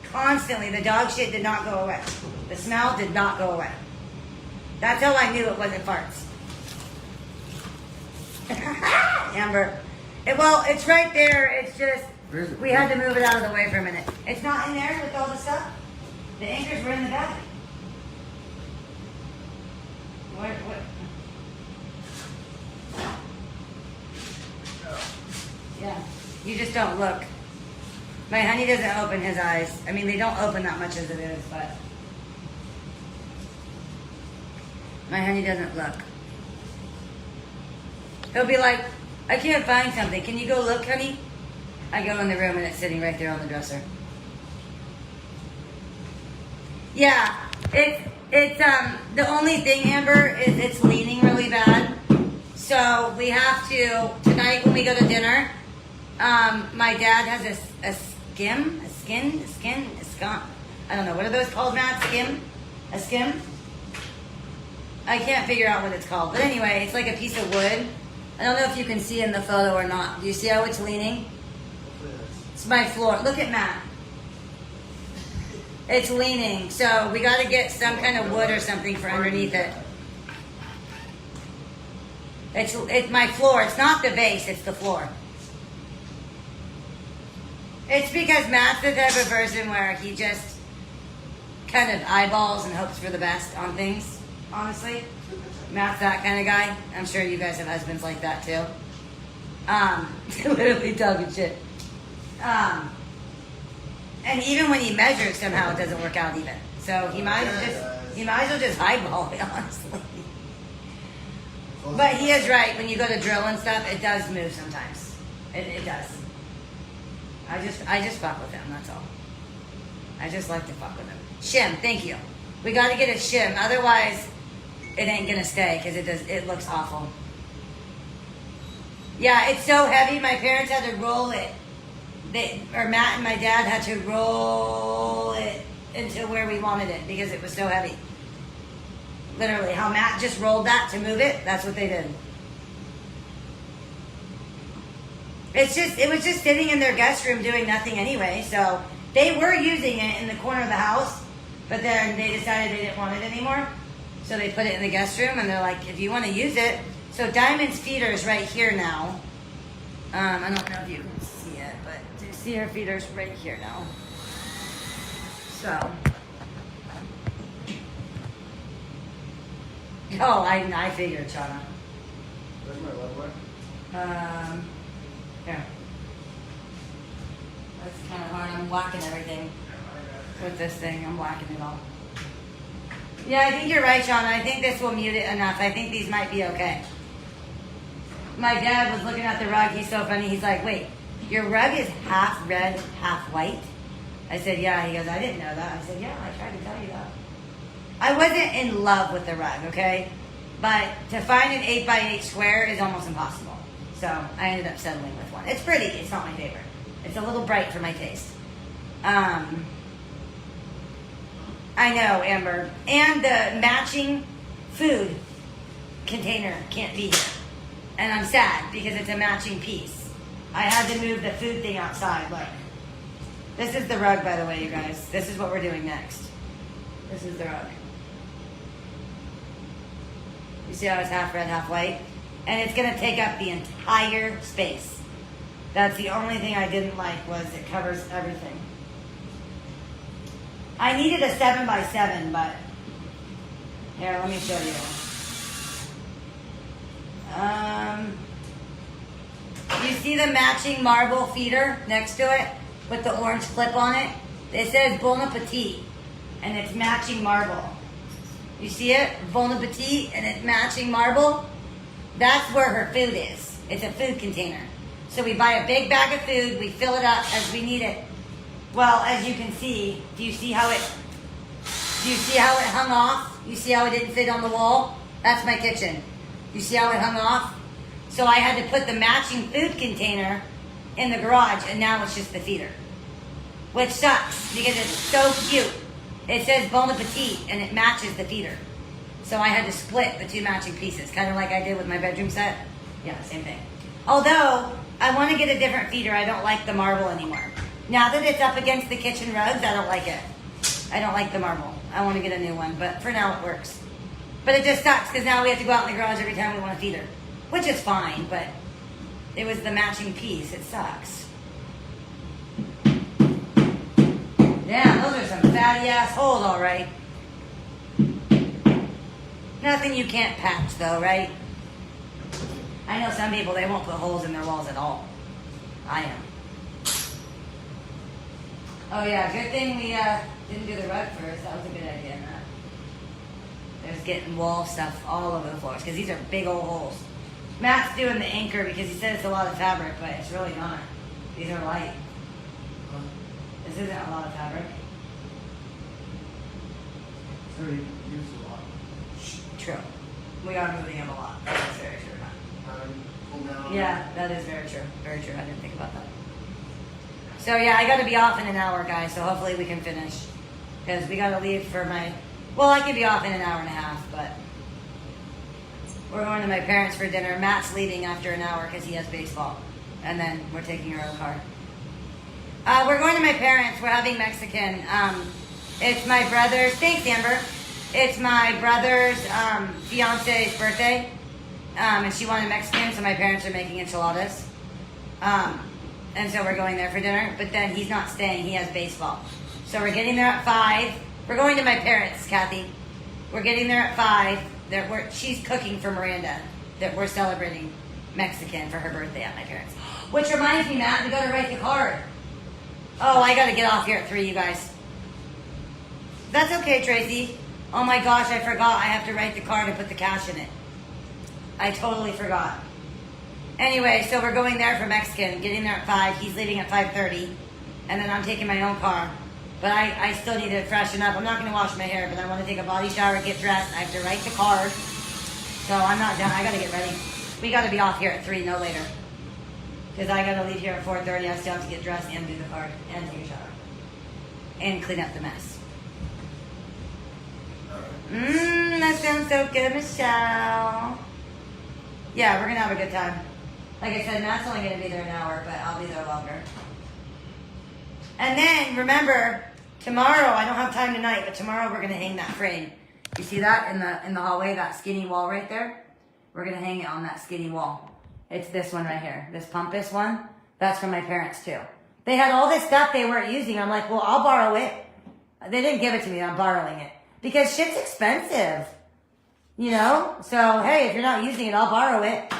Constantly. The dog shit did not go away. The smell did not go away. That's how I knew it wasn't farts. Amber. Well, it's right there. It's just, Where is it? we had to move it out of the way for a minute. It's not in there with all the stuff. The anchors were in the bag. What? Yeah. You just don't look. My honey doesn't open his eyes. I mean, they don't open that much as it is, but my honey doesn't look. He'll be like, I can't find something. Can you go look, honey? I go in the room and it's sitting right there on the dresser. Yeah, it's the only thing, Amber, is it's leaning really bad. So we have to, tonight when we go to dinner, my dad has a skim, I don't know, what are those called, Matt? A skim? I can't figure out what it's called. But anyway, it's like a piece of wood. I don't know if you can see in the photo or not. Do you see how it's leaning? It's my floor. Look at Matt. It's leaning. So we got to get some kind of wood or something for underneath it. It's my floor. It's not the vase. It's the floor. It's because Matt's the type of person where he just kind of eyeballs and hopes for the best on things, honestly. Matt's that kind of guy. I'm sure you guys have husbands like that too. Literally talking shit. And even when he measures, somehow it doesn't work out even. So he might as well just eyeball it, honestly. But he is right. When you go to drill and stuff, it does move sometimes. It does. I just fuck with him. That's all. I just like to fuck with him. Shim, thank you. We got to get a shim. Otherwise, it ain't gonna stay because it looks awful. Yeah, it's so heavy. My parents had to roll it. Matt and my dad had to roll it into where we wanted it because it was so heavy. Literally, how Matt just rolled that to move it, that's what they did. It was just sitting in their guest room doing nothing anyway, so they were using it in the corner of the house, but then they decided they didn't want it anymore. So they put it in the guest room and they're like, if you want to use it. So Diamond's feeder is right here now. I don't know if you can see it, but do you see her feeder's right here now? So. Oh, I figured, Shauna. Where's my love one? Here. That's kind of hard. I'm whacking everything with this thing. I'm whacking it all. Yeah, I think you're right, Shauna. I think this will mute it enough. I think these might be okay. My dad was looking at the rug. He's so funny. He's like, wait, your rug is half red, half white? I said, yeah. He goes, I didn't know that. I said, yeah, I tried to tell you that. I wasn't in love with the rug, okay? But to find an 8x8 square is almost impossible. So I ended up settling with one. It's pretty. It's not my favorite. It's a little bright for my taste. I know, Amber. And the matching food container can't be here. And I'm sad because it's a matching piece. I had to move the food thing outside. Look. This is the rug, by the way, you guys. This is what we're doing next. This is the rug. You see how it's half red, half white? And it's going to take up the entire space. That's the only thing I didn't like was it covers everything. I needed a 7x7, but here, let me show you. You see the matching marble feeder next to it with the orange clip on it? It says Bon Appetit, and it's matching marble. You see it? Bon Appetit, and it's matching marble. That's where her food is. It's a food container. So we buy a big bag of food, we fill it up as we need it. Well, as you can see, do you see how it hung off? You see how it didn't fit on the wall? That's my kitchen. You see how it hung off? So I had to put the matching food container in the garage, and now it's just the feeder. Which sucks, because it's so cute. It says Bon Appetit, and it matches the feeder. So I had to split the 2 matching pieces, kind of like I did with my bedroom set. Yeah, same thing. Although, I want to get a different feeder. I don't like the marble anymore. Now that it's up against the kitchen rugs, I don't like it. I don't like the marble. I want to get a new one, but for now it works. But it just sucks, because now we have to go out in the garage every time we want a feeder. Which is fine, but it was the matching piece. It sucks. Yeah, those are some fatty ass holes, all right. Nothing you can't patch, though, right? I know some people, they won't put holes in their walls at all. I am. Oh, yeah, good thing we didn't do the rug first. That was a good idea, Matt. There's getting wall stuff all over the floors, because these are big old holes. Matt's doing the anchor because he said it's a lot of fabric, but it's really not. These are light. This isn't a lot of fabric. So you use a lot. True. We are moving him a lot. That's very true. Pull down. Yeah, that is very true. Very true. I didn't think about that. So yeah, I got to be off in an hour, guys. So hopefully we can finish, because we got to leave for my. Well, I could be off in an hour and a half, but we're going to my parents for dinner. Matt's leaving after an hour because he has baseball, and then we're taking our own car. We're going to my parents. We're having Mexican. It's my brother's. Thanks, Amber. It's my brother's fiance's birthday, and she wanted Mexican, so my parents are making enchiladas. And so we're going there for dinner, but then he's not staying. He has baseball. So we're getting there at 5. We're going to my parents, Kathy. We're getting there at 5. She's cooking for Miranda. That we're celebrating Mexican for her birthday at my parents. Which reminds me, Matt, we got to write the card. Oh, I got to get off here at 3, you guys. That's okay, Tracy. Oh my gosh, I forgot. I have to write the card and put the cash in it. I totally forgot. Anyway, so we're going there for Mexican, getting there at 5. He's leaving at 5:30. And then I'm taking my own car. But I still need to freshen up. I'm not going to wash my hair, but I want to take a body shower, get dressed. I have to write the card. So I'm not done. I got to get ready. We got to be off here at 3, no later. Because I got to leave here at 4:30. I still have to get dressed and do the card and take a shower. And clean up the mess. That sounds so good, Michelle. Yeah, we're going to have a good time. Like I said, Matt's only going to be there an hour, but I'll be there longer. And then, remember, tomorrow, I don't have time tonight, but tomorrow we're going to hang that frame. You see that in the hallway, that skinny wall right there? We're going to hang it on that skinny wall. It's this one right here, this Pumpus one. That's from my parents, too. They had all this stuff they weren't using. I'm like, well, I'll borrow it. They didn't give it to me. I'm borrowing it. Because shit's expensive. You know? So, hey, if you're not using it, I'll borrow it.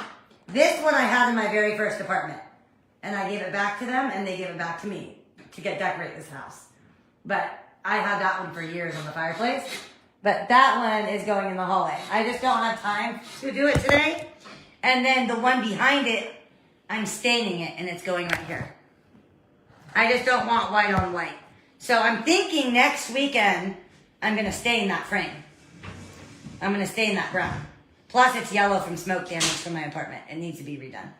This one I had in my very first apartment. And I gave it back to them, and they gave it back to me to decorate this house. But I had that one for years on the fireplace. But that one is going in the hallway. I just don't have time to do it today. And then the one behind it, I'm staining it, and it's going right here. I just don't want white on white. So I'm thinking next weekend, I'm going to stain that frame. I'm going to stain that brown. Plus, it's yellow from smoke damage from my apartment. It needs to be redone.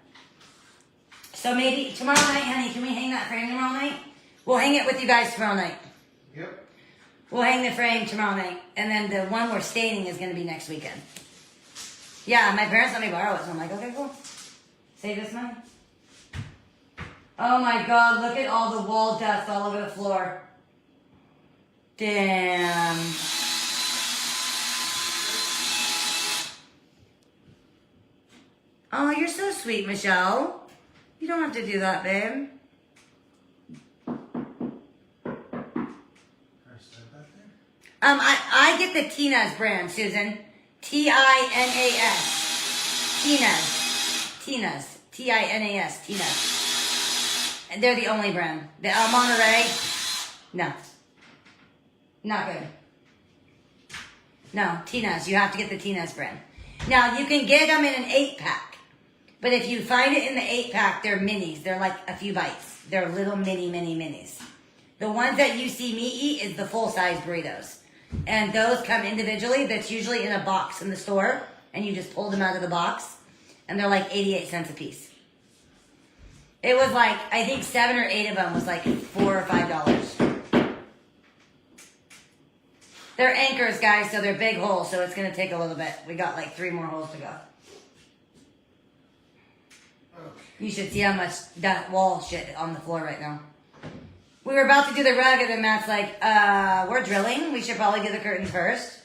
So maybe tomorrow night, honey, can we hang that frame tomorrow night? We'll hang it with you guys tomorrow night. Yep. We'll hang the frame tomorrow night. And then the one we're staining is going to be next weekend. Yeah, my parents let me borrow it. So I'm like, okay, cool. Save this money. Oh my God, look at all the wall dust all over the floor. Damn. Oh, you're so sweet, Michelle. You don't have to do that, babe. I get the Tina's brand, Susan. T-I-N-A-S. Tina's. T-I-N-A-S. Tina's. And they're the only brand. The Monterey, no. Not good. No, Tina's. You have to get the Tina's brand. Now, you can get them in an 8-pack. But if you find it in the 8-pack, they're minis. They're like a few bites. They're little minis. The ones that you see me eat is the full-size burritos. And those come individually. That's usually in a box in the store. And you just pull them out of the box. And they're like 88 cents a piece. It was like, I think 7 or 8 of them was like $4 or $5. They're anchors, guys, so they're big holes. So it's going to take a little bit. We got like 3 more holes to go. You should see how much that wall shit on the floor right now. We were about to do the rug, and then Matt's like, we're drilling. We should probably do the curtains first.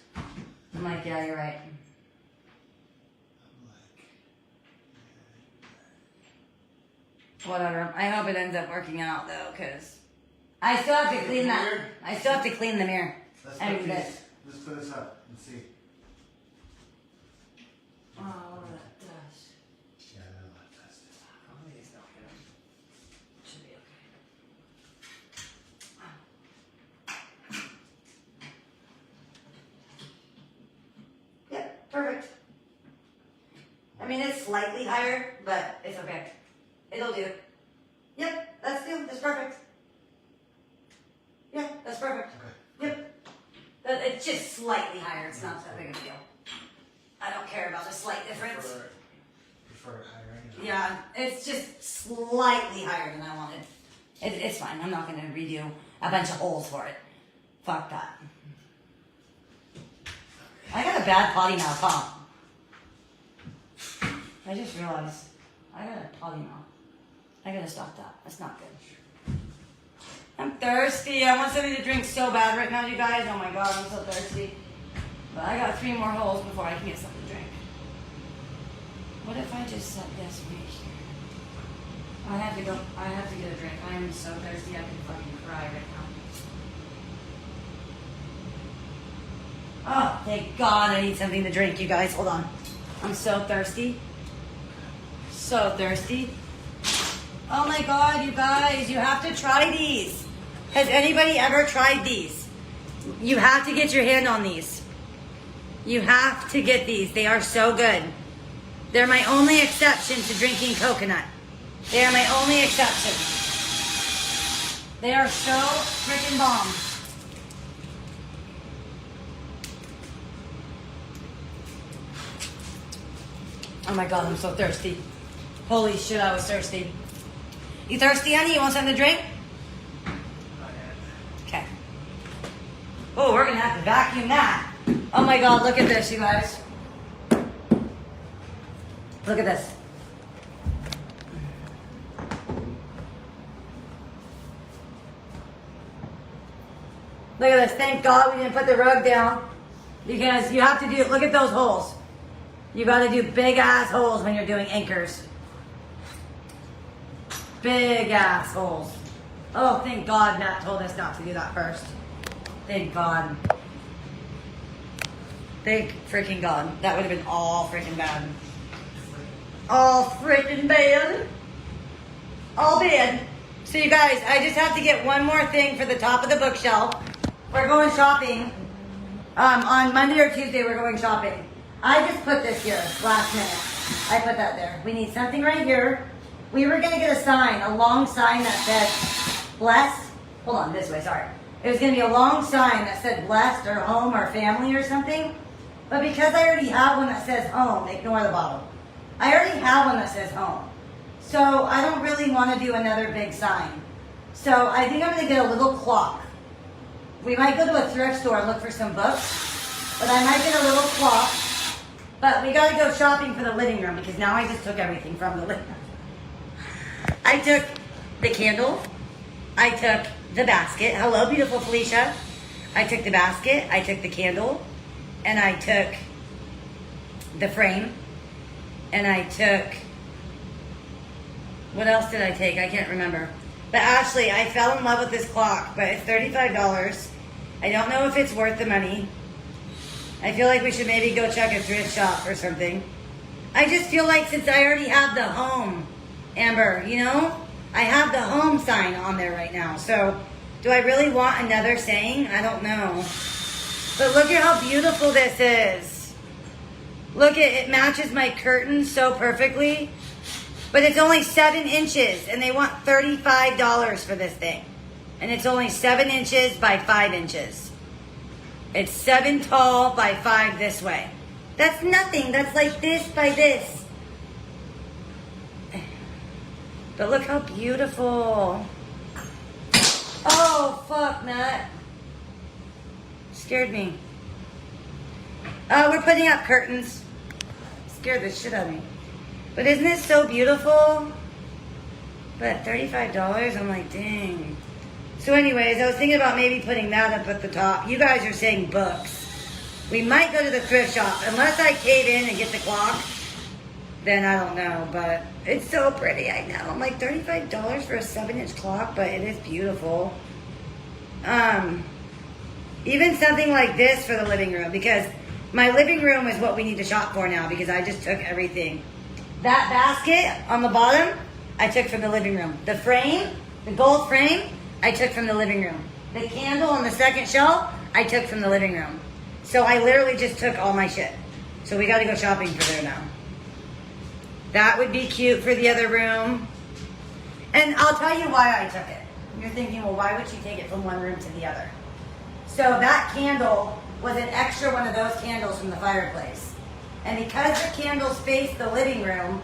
I'm like, yeah, you're right. Whatever. I hope it ends up working out, though, because I still have to clean that. I still have to clean the mirror. Let's put this up and see. Oh, look at that dust. Yeah, I know that dust. Hopefully it's not gonna. Should be okay. Yep, perfect. I mean, it's slightly higher, but it's okay. It'll do. Yep, that's perfect. Yeah, that's perfect. Okay. Yep. But it's just slightly higher. It's not that big of a deal. I don't care about the slight difference. Prefer it higher anyway. Yeah, it's just slightly higher than I wanted. It's fine. I'm not going to redo a bunch of holes for it. Fuck that. I got a bad potty mouth, huh? I just realized I got a potty mouth. I gotta stop that. That's not good. I'm thirsty. I want something to drink so bad right now, you guys. Oh my god, I'm so thirsty. But I got 3 more holes before I can get something to drink. What if I just set this right here? I have to go. I have to get a drink. I am so thirsty. I can fucking cry right now. Oh, thank God I need something to drink, you guys. Hold on. I'm so thirsty. So thirsty. Oh my God, you guys, you have to try these. Has anybody ever tried these? You have to get your hand on these. You have to get these. They are so good. They're my only exception to drinking coconut. They are my only exception. They are so freaking bomb. Oh my God, I'm so thirsty. Holy shit, I was thirsty. You thirsty, honey? You want something to drink? Okay. Oh, we're gonna have to vacuum that. Oh my God, look at this, you guys. Look at this. Look at this. Thank God we didn't put the rug down. Because you have to do, look at those holes. You gotta do big ass holes when you're doing anchors. Big ass holes. Oh, thank God Matt told us not to do that first. Thank God. Thank freaking God. That would have been all freaking bad. All freaking bad. All bad. So you guys, I just have to get one more thing for the top of the bookshelf. We're going shopping. On Monday or Tuesday, we're going shopping. I just put this here last minute. I put that there. We need something right here. We were going to get a sign, a long sign that said blessed. Hold on, this way, sorry. It was going to be a long sign that said blessed or home or family or something. But because I already have one that says home, ignore the bottle. I already have one that says home. So I don't really want to do another big sign. So I think I'm going to get a little clock. We might go to a thrift store and look for some books. But I might get a little clock. But we got to go shopping for the living room because now I just took everything from the living room. I took the candle. I took the basket. Hello, beautiful Felicia. I took the basket. I took the candle. And I took the frame. And I took... What else did I take? I can't remember. But Ashley, I fell in love with this clock. But it's $35. I don't know if it's worth the money. I feel like we should maybe go check a thrift shop or something. I just feel like since I already have the home, Amber, you know? I have the home sign on there right now. So, do I really want another saying? I don't know. But look at how beautiful this is. Look at it matches my curtains so perfectly. But it's only 7 inches, and they want $35 for this thing. And it's only 7 inches by 5 inches. It's 7 tall by 5 this way. That's nothing. That's like this by this. But look how beautiful. Oh, fuck, Matt. Scared me. Oh, we're putting up curtains. Scared the shit out of me. But isn't it so beautiful? But $35, I'm like, dang. So anyways, I was thinking about maybe putting that up at the top. You guys are saying books. We might go to the thrift shop. Unless I cave in and get the clock, then I don't know. But it's so pretty, I know. I'm like, $35 for a 7-inch clock, but it is beautiful. Even something like this for the living room, because my living room is what we need to shop for now, because I just took everything. That basket on the bottom, I took from the living room. The frame, the gold frame, I took from the living room. The candle on the second shelf, I took from the living room. So I literally just took all my shit. So we got to go shopping for there now. That would be cute for the other room. And I'll tell you why I took it. You're thinking, well, why would you take it from one room to the other? So that candle was an extra one of those candles from the fireplace. And because the candles face the living room,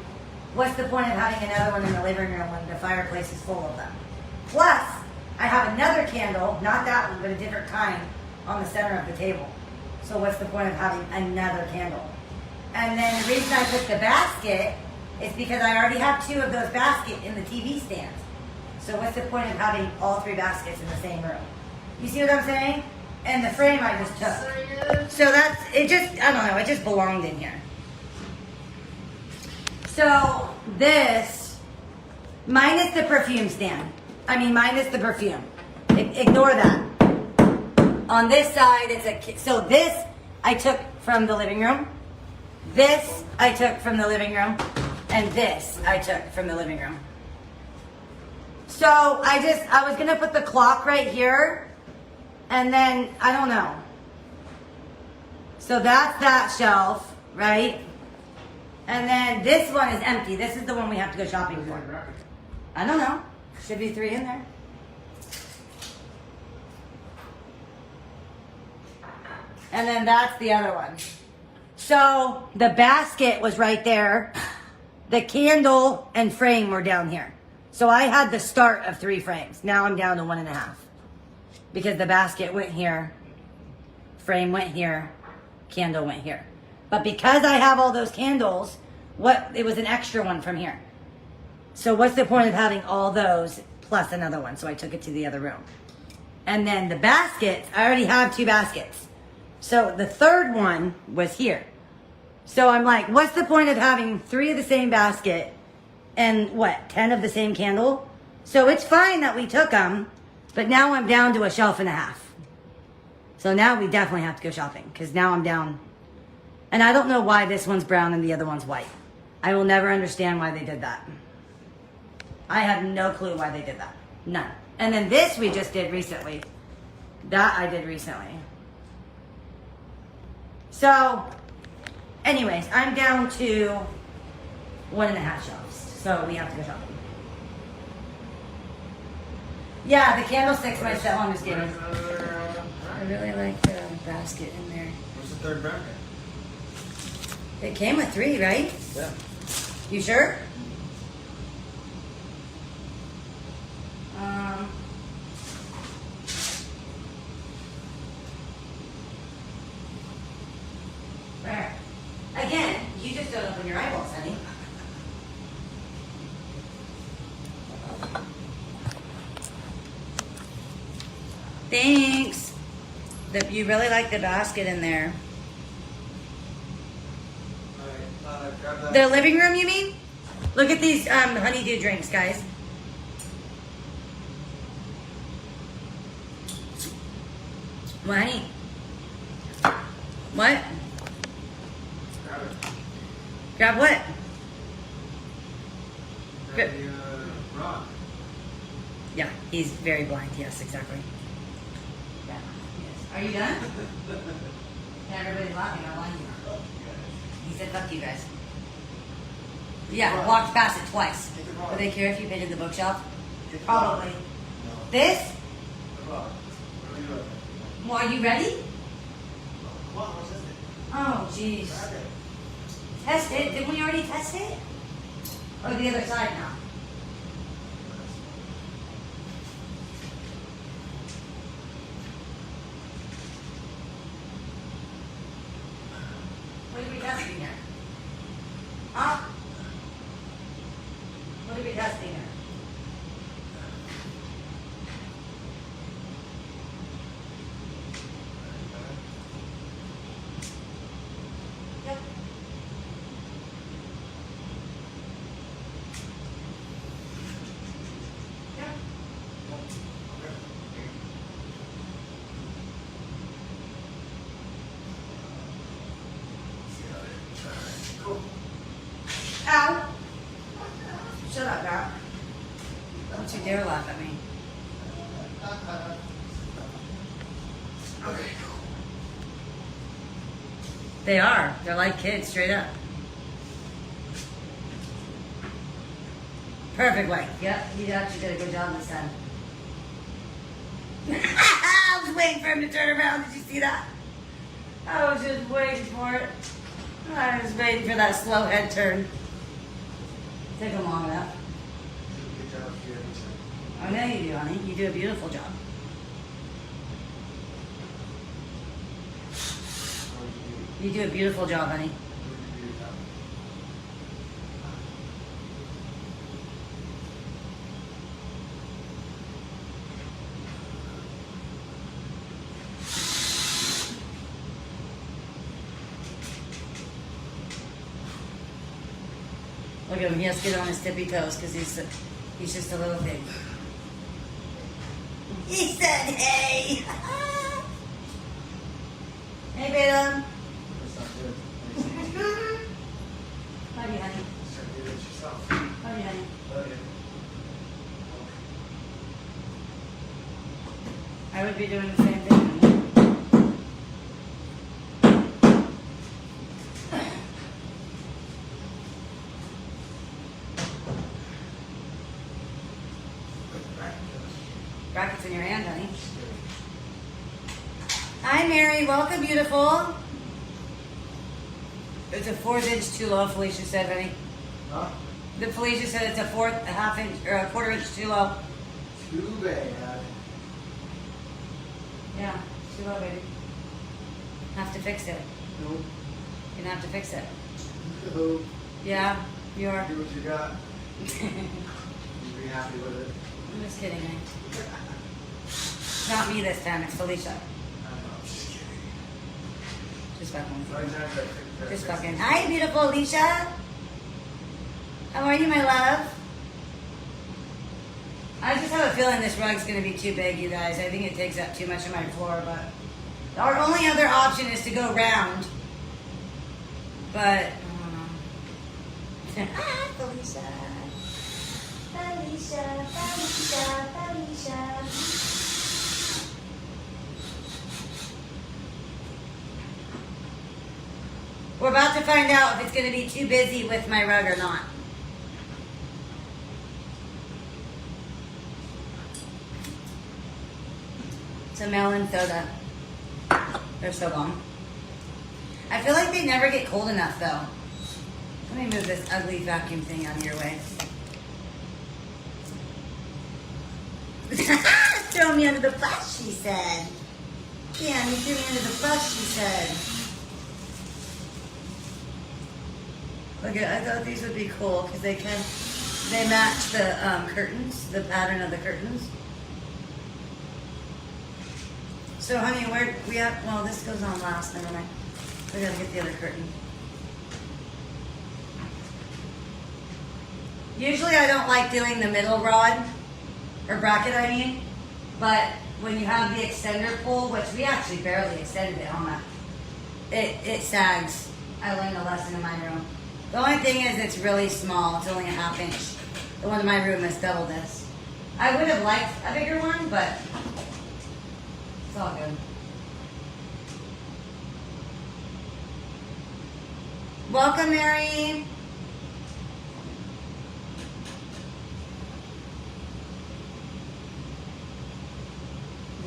what's the point of having another one in the living room when the fireplace is full of them? Plus, I have another candle, not that one, but a different kind, on the center of the table. So what's the point of having another candle? And then the reason I took the basket is because I already have 2 of those baskets in the TV stand. So what's the point of having all 3 baskets in the same room? You see what I'm saying? And the frame I just took. So that's, it just, I don't know, it just belonged in here. So this, minus the perfume stand. Minus the perfume. Ignore that. On this side, so this I took from the living room. This I took from the living room. And this I took from the living room. So I was gonna put the clock right here. And then, I don't know. So that's that shelf, right? And then this one is empty. This is the one we have to go shopping for. I don't know. Should be 3 in there. And then that's the other one. So the basket was right there. The candle and frame were down here. So I had the start of 3 frames. Now I'm down to 1.5. Because the basket went here, frame went here, candle went here. But because I have all those candles, it was an extra one from here. So what's the point of having all those plus another one? So I took it to the other room. And then the baskets, I already have 2 baskets. So the third one was here. So I'm like, what's the point of having 3 of the same basket and 10 of the same candle? So it's fine that we took them. But now I'm down to a shelf and a half. So now we definitely have to go shopping. Because now I'm down. And I don't know why this one's brown and the other one's white. I will never understand why they did that. I have no clue why they did that. None. And then this we just did recently. That I did recently. So, anyways, I'm down to 1.5 shelves. So we have to go shopping. Yeah, the candlesticks myself, I'm just kidding. I really like the basket in there. What's the third bracket? It came with 3, right? Yeah. You sure? Where? Again, you just don't open your eyeballs, honey. Thanks. You really like the basket in there. Grab that. The living room, you mean? Look at these honeydew drinks, guys. What, honey? What? Grab it. Grab what? Grab the rod. Yeah, he's very blind. Yes, exactly. Yeah. Yes. Are you done? Everybody's laughing how blind you are. He said, fuck you guys. Yeah, walked past it twice. Take the rod. Would they care if you painted the bookshelf? Take the rod. Probably. No. This? The rod. What are you doing? Well, are you ready? Come on, what's this thing? Oh, jeez. Grab it. Test it. Didn't we already test it? Or the other side now? What are we testing here? Huh? What are we testing here? Yep. Yep. Cool. Ow! Shut up, Doc. Don't you dare laugh at me. Okay. They are. They're like kids, straight up. Perfect way. Yep, you actually did a good job this time. I was waiting for him to turn around. Did you see that? I was just waiting for it. I was waiting for that slow head turn. Took him long enough. Good job here every time. I know you do, honey. You do a beautiful job. What do you do? You do a beautiful job, honey. What do you do now? Look at him. He has to get on his tippy toes because he's just a little thing. He said, "Hey, hey, Beta." That's not good. Love you, honey. Start doing it yourself. Love you, honey. Love you. I would be doing the same thing. honey. Brackets in your hand, honey. Hi, Mary. Welcome, beautiful. It's a 1/4 inch too low, Felicia said, honey. Huh? The Felicia said it's a 1/2 inch or a 1/4 inch too low. Too bad. Yeah, too low, baby. Have to fix it. Nope. You're gonna have to fix it. No. Yeah, you are. Do what you got. You'll be happy with it. I'm just kidding, man. Not me this time, it's Felicia. I know, I'm just kidding. Just fucking with you. Sometimes I think that Just it's- fucking. Hi, beautiful Alicia. How are you, my love? I just have a feeling this rug's gonna be too big, you guys. I think it takes up too much of my floor, but our only other option is to go round. But I don't know. Hi, Felicia. Felicia, Felicia, Felicia. We're about to find out if it's going to be too busy with my rug or not. It's a melon soda. They're so long. I feel like they never get cold enough though. Let me move this ugly vacuum thing out of your way. Throw me under the bus, she said. Yeah, you threw me under the bus, she said. Look, I thought these would be cool because they match the curtains, the pattern of the curtains. So, honey, where we have? Well, this goes on last. Never mind. We gotta get the other curtain. Usually, I don't like doing the middle rod or bracket. I mean, but when you have the extender pull, which we actually barely extended it on that, it sags. I learned a lesson in my room. The only thing is it's really small. It's only a 1/2 inch. The one in my room is double this. I would have liked a bigger one, but it's all good. Welcome, Mary.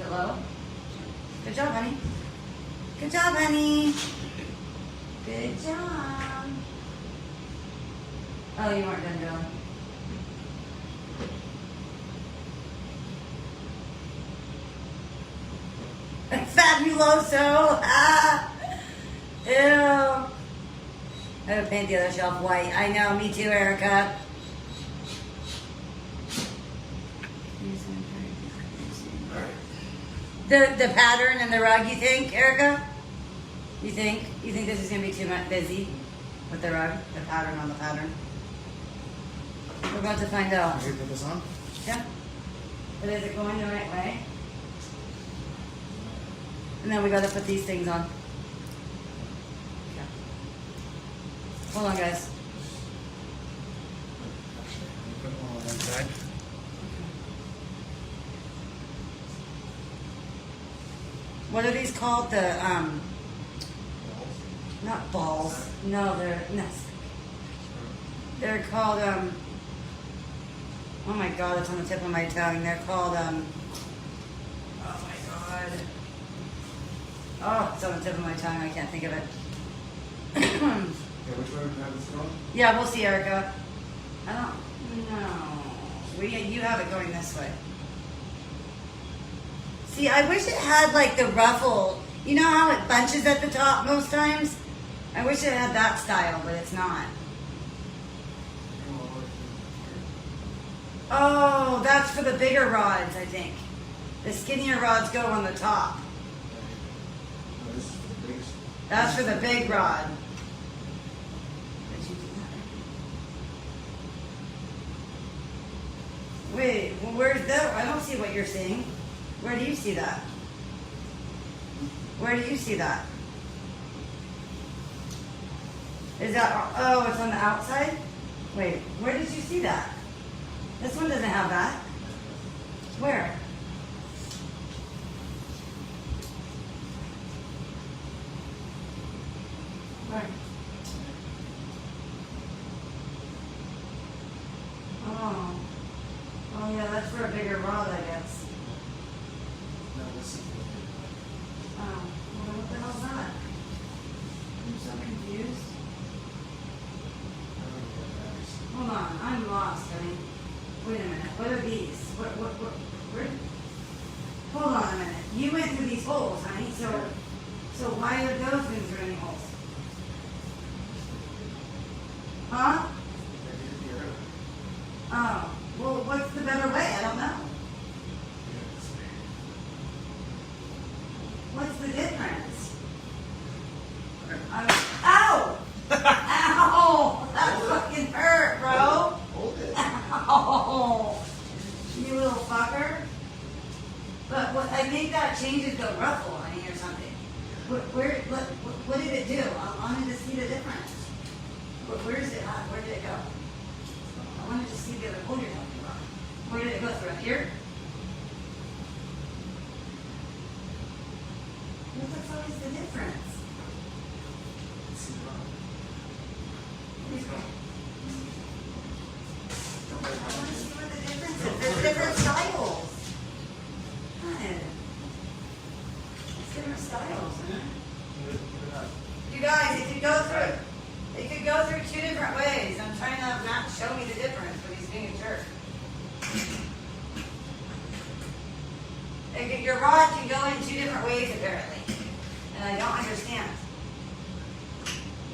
it low? Good job, honey. Good job, honey. Good job. Oh, you weren't done doing. Fabuloso! Ah! Ew. I would paint the other shelf white. I know, me too, Erica. The pattern and the rug, you think, Erica? You think this is gonna be too much busy with the rug, the pattern on the pattern? We're about to find out. Can you put this on? Yeah. But is it going the right way? And then we gotta put these things on. Yeah. Hold on, guys. Put them all on one side. What are these called? Not balls. No, they're called oh my god, it's on the tip of my tongue. They're called oh my god. Oh, it's on the tip of my tongue. I can't think of it. Okay, which way would you have this going? Yeah, we'll see, Erica. I don't know. You have it going this way. See, I wish it had like the ruffle. You know how it bunches at the top most times? I wish it had that style, but it's not. Oh, that's for the bigger rods, I think. The skinnier rods go on the top. No, this is for the biggest. That's for the big rod. Wait, well, where's that? I don't see what you're seeing. Where do you see that? Where do you see that? Is that, oh, it's on the outside? Wait, where did you see that? This one doesn't have that. Where? Where? Oh. Oh yeah, that's for a bigger rod, I guess. No, this is for the big Oh, well, what the hell's that? I'm so confused. one. I don't know what that is. Hold on, I'm lost, honey. Wait a minute, what are these? Where? Hold on a minute. You went through these holes, honey, so why are those things running holes? Huh? Maybe it's the other. Oh, well, what's the better way? I don't know. What's the difference? Ow! Ow! That fucking hurt, bro. Hold it. Ow! You little fucker. But I think that changes the ruffle, honey, or something. What did it do? I wanted to see the difference. Where is it at? Where did it go? I wanted to see the other hole you're talking about. Where did it go? Through here? What the fuck is the difference? See the rock. I want to see what the difference is. There's different styles. God. It's different styles, man. Put it up. You guys, it could go through two different ways. I'm trying to have Matt show me the difference, but he's being a jerk. Your rod can go in two different ways, apparently. And I don't understand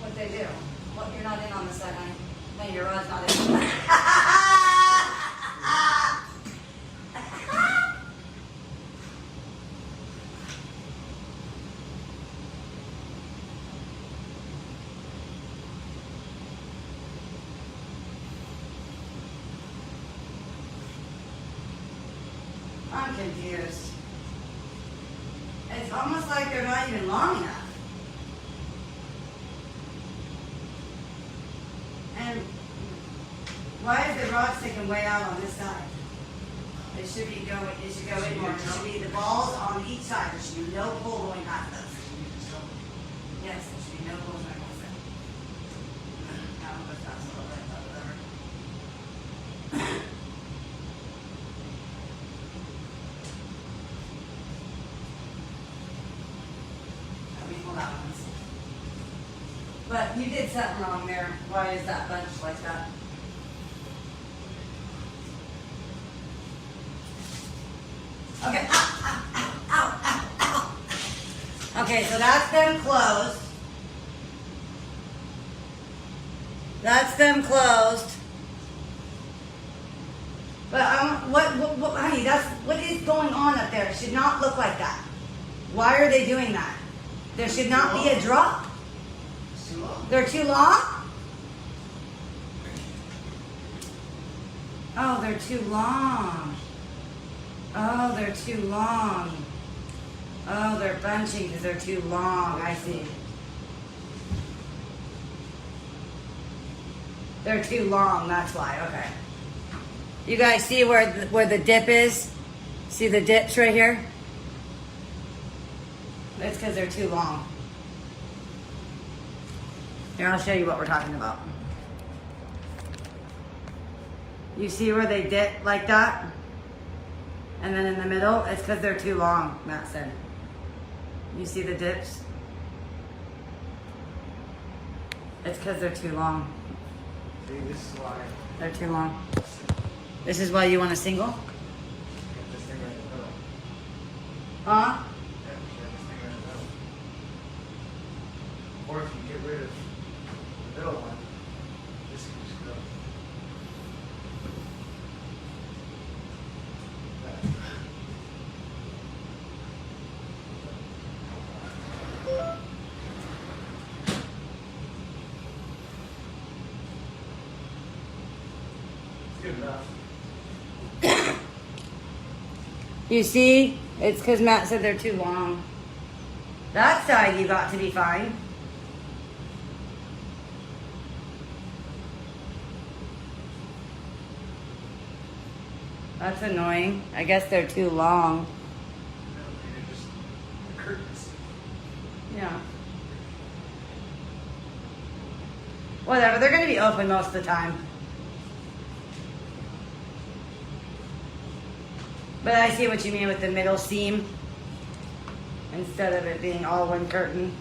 what they do. Well, you're not in on the side, honey. No, your rod's not in. I'm confused. It's almost like they're not even long enough. And why is the rod sticking way out on this side? It should go in more. It should be the balls on each side. There should be no pull going past us. Yes, there should be no pull going past us. I don't know if that's a little bit, but whatever. But you did something wrong there. Why is that bunched like that? Okay. Ow, ow, ow, ow, ow, ow. Okay, so that's them closed. That's them closed. But what, honey, what is going on up there? It should not look like that. Why are they doing that? There should not be a drop. It's too long. They're too long? Oh, they're too long. Oh, they're too long. Oh, they're bunching because they're too long. I see. They're too long, that's why. Okay. You guys see where the dip is? See the dips right here? That's because they're too long. Here, I'll show you what we're talking about. You see where they dip like that? And then in the middle, it's because they're too long, Matt said. You see the dips? It's because they're too long. See, this is why. They're too long. This is why you want a single? Get this thing right in the middle. Huh? Yeah, get this thing right in the middle. Or if you get rid of the middle one, this can just go. It's good enough. You see? It's because Matt said they're too long. That side you got to be fine. That's annoying. I guess they're too long. They're just the curtains. Yeah. Whatever, they're going to be open most of the time. But I see what you mean with the middle seam. Instead of it being all one curtain.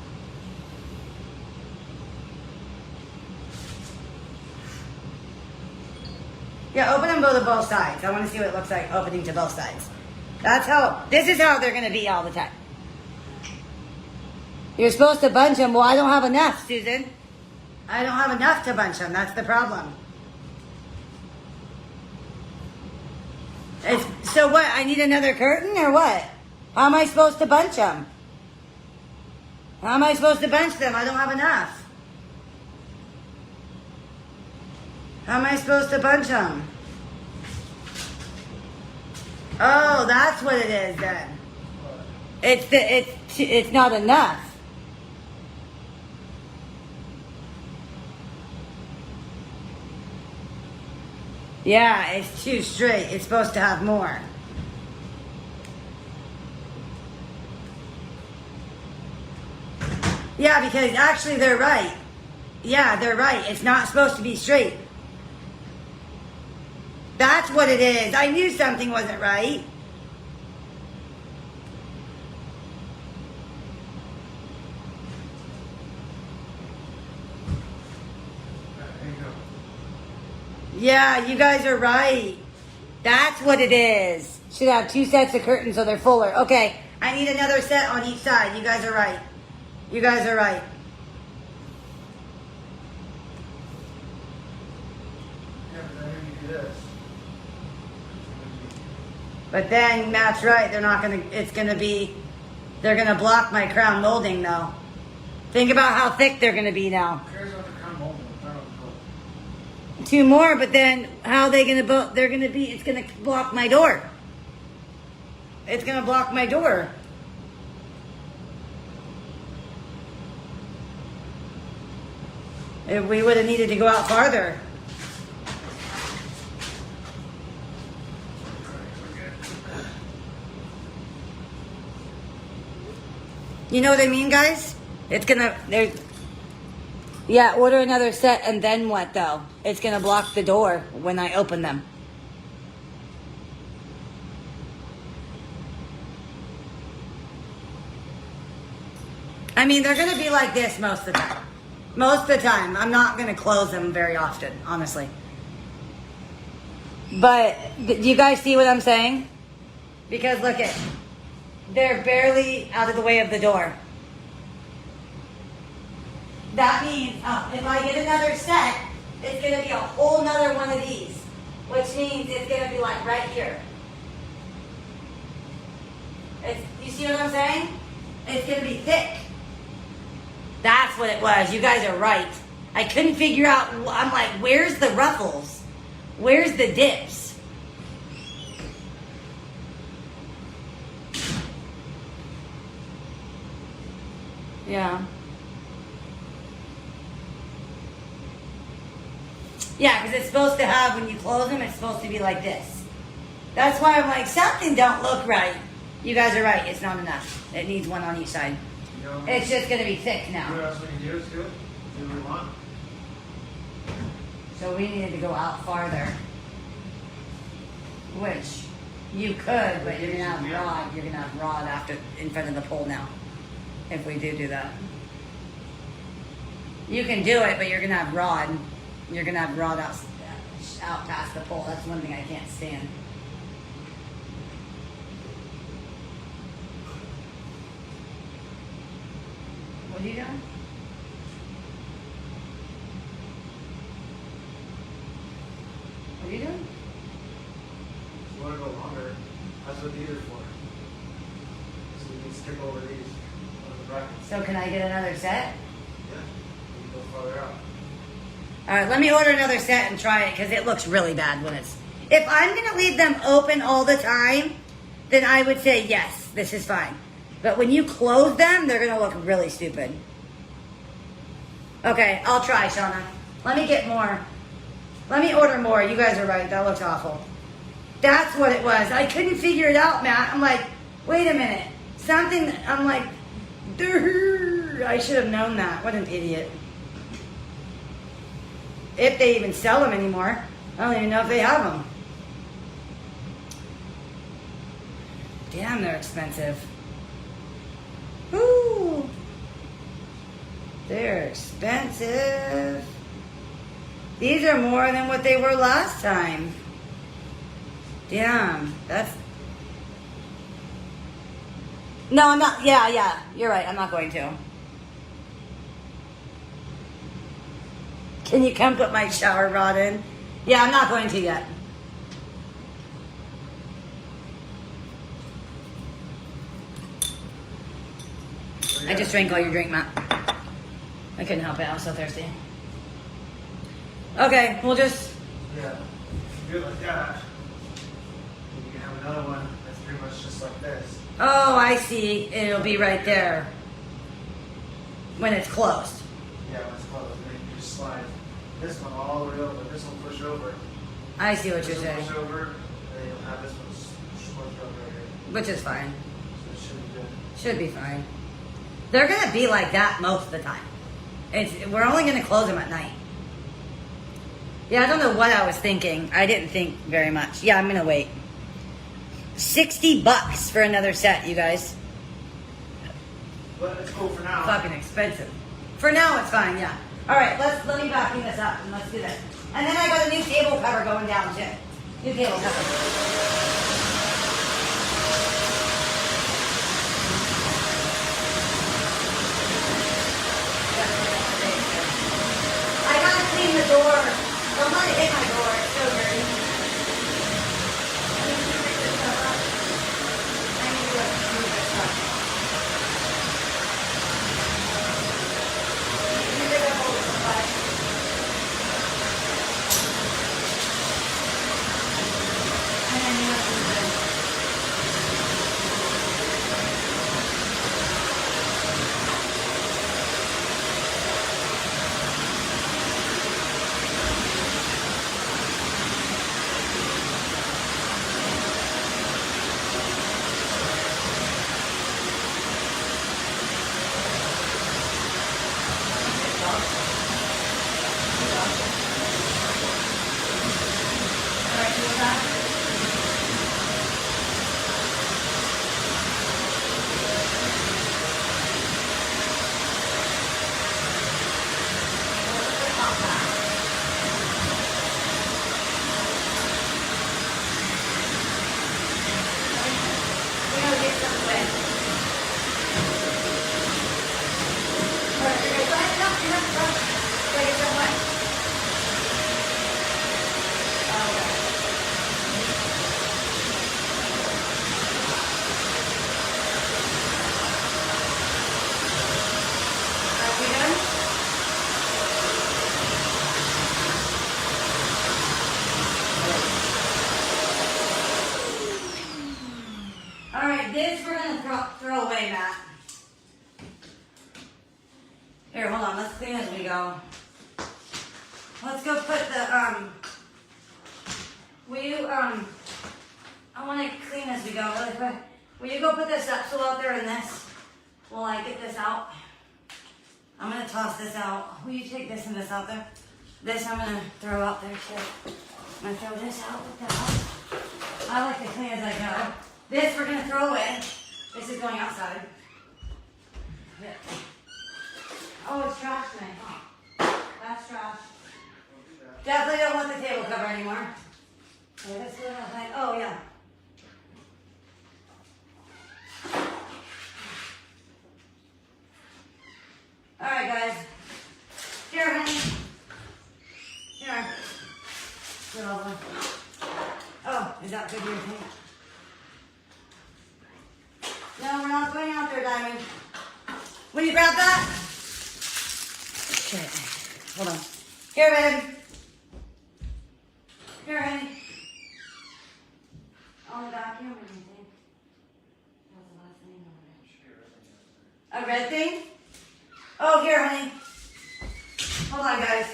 Yeah, open them to both sides. I want to see what it looks like opening to both sides. This is how they're going to be all the time. You're supposed to bunch them. Well, I don't have enough, Susan. I don't have enough to bunch them. That's the problem. So what? I need another curtain or what? How am I supposed to bunch them? How am I supposed to bunch them? I don't have enough. How am I supposed to bunch them? Oh, that's what it is then. It's not enough. Yeah, it's too straight. It's supposed to have more. Yeah, because actually they're right. Yeah, they're right. It's not supposed to be straight. That's what it is. I knew something wasn't right. There you go. Yeah, you guys are right. That's what it is. Should have 2 sets of curtains so they're fuller. Okay, I need another set on each side. You guys are right. You guys are right. Yeah, but then you do this. But then Matt's right. They're gonna block my crown molding though. Think about how thick they're gonna be now. Who cares about the crown molding? The crown molding. 2 more, but then how are they gonna it's gonna block my door. It's gonna block my door. If we would have needed to go out farther. You know what I mean, guys? Yeah, order another set and then what though? It's gonna block the door when I open them. I mean, they're gonna be like this most of the time. Most of the time. I'm not going to close them very often, honestly. But do you guys see what I'm saying? Because look at, they're barely out of the way of the door. That means if I get another set, it's going to be a whole nother one of these. Which means it's going to be like right here. You see what I'm saying? It's going to be thick. That's what it was. You guys are right. I couldn't figure out. I'm like, where's the ruffles? Where's the dips? Yeah. Yeah, because it's supposed to have, when you close them, it's supposed to be like this. That's why I'm like, something don't look right. You guys are right. It's not enough. It needs one on each side. You know, It's just going to be thick you know what now. else we can do is do it? Do what we want. So we needed to go out farther. Which you could, but you're going to have rod. You're going to have rod after in front of the pole now. If we do that. You can do it, but you're going to have rod. You're going to have rod out past the pole. That's one thing I can't stand. What are you doing? What are you doing? If you want to go longer, that's what these are for. So we can skip over these on the brackets. So can I get another set? Yeah. We can go farther out. All right, let me order another set and try it because it looks really bad when it's... If I'm going to leave them open all the time, then I would say, yes, this is fine. But when you close them, they're going to look really stupid. Okay, I'll try, Shauna. Let me get more. Let me order more. You guys are right. That looks awful. That's what it was. I couldn't figure it out, Matt. I'm like, wait a minute. Something, I'm like, durr. I should have known that. What an idiot. If they even sell them anymore. I don't even know if they have them. Damn, they're expensive. Woo! They're expensive. These are more than what they were last time. Damn, that's... No, I'm not. Yeah, you're right. I'm not going to. Can you come put my shower rod in? Yeah, I'm not going to yet. I just drank all your drink, Matt. I couldn't help it. I was so thirsty. Okay, we'll just... Yeah. If you do it like that, you can have another one that's pretty much just like this. Oh, I see. It'll be right there. When it's closed. Yeah, when it's closed. And then you just slide this one all the way over. This one push over. I see what This you're one saying. push over. And then you'll have this one push over right here. Which is fine. So it should be good. Should be fine. They're going to be like that most of the time. We're only going to close them at night. Yeah, I don't know what I was thinking. I didn't think very much. Yeah, I'm going to wait. $60 for another set, you guys. But it's cool for now. Fucking expensive. For now, it's fine, yeah. All right, let me backing this up and let's do this. And then I got a new table cover going down too. New table cover. I gotta clean the door. Don't let it hit my door. It's so dirty. I need to pick this stuff up. I need to move this stuff. You pick up all this stuff. And then you have to move it way, Matt. Here, hold on. Let's clean as we go. Let's go put the, will you, I want to clean as we go really quick. Will you go put this Sepsil out there in this? While I get this out. I'm going to toss this out. Will you take this and this out there? This I'm going to throw out there too. I'm going to throw this out with that. I like to clean as I go. This we're going to throw away. This is going outside. Yeah. Oh, it's trash tonight. Oh, that's trash. Definitely don't want the table cover anymore. Okay, let's do it outside. Oh, yeah. All right, guys. Here, honey. Here. Good old one. Oh, is that good for your thing? No, we're not going out there, Diamond. Will you grab that? Shit. Hold on. Here, babe. Here, honey. On the vacuum or anything? That was the last thing over there. A red thing? Oh, here, honey. Hold on, guys.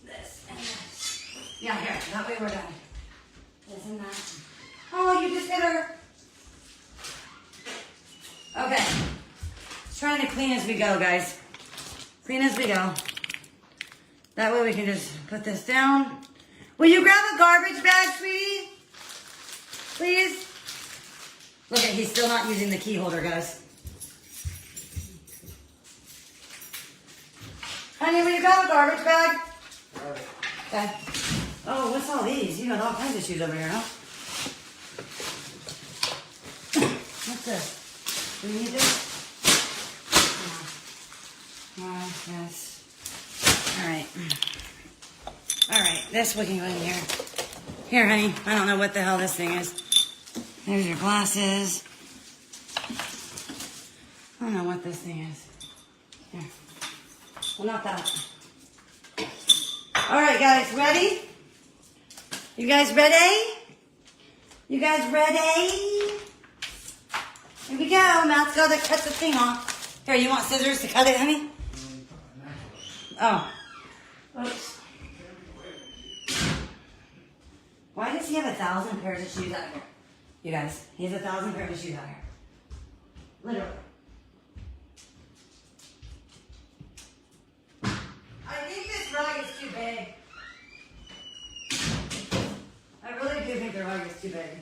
This and this. Yeah, here. That way we're done. This and that. Oh, you just hit her. Okay. Just trying to clean as we go, guys. Clean as we go. That way we can just put this down. Will you grab a garbage bag, sweetie? Please? Look at, he's still not using the key holder, guys. Honey, will you grab a garbage bag? Okay. Oh, what's all these? You got all kinds of shoes over here, huh? What's this? Do we need this? Yes. Alright. Alright, this we can go in here. Here, honey. I don't know what the hell this thing is. There's your glasses. I don't know what this thing is. Here. Well, not that. Alright, guys. Ready? You guys ready? You guys ready? Here we go. Matt's got to cut the thing off. Here, you want scissors to cut it, honey? Oh. Oops. Why does he have 1,000 pairs of shoes out here? You guys, he has 1,000 pairs of shoes out here. Literally. I think this rug is too big. I really do think the rug is too big.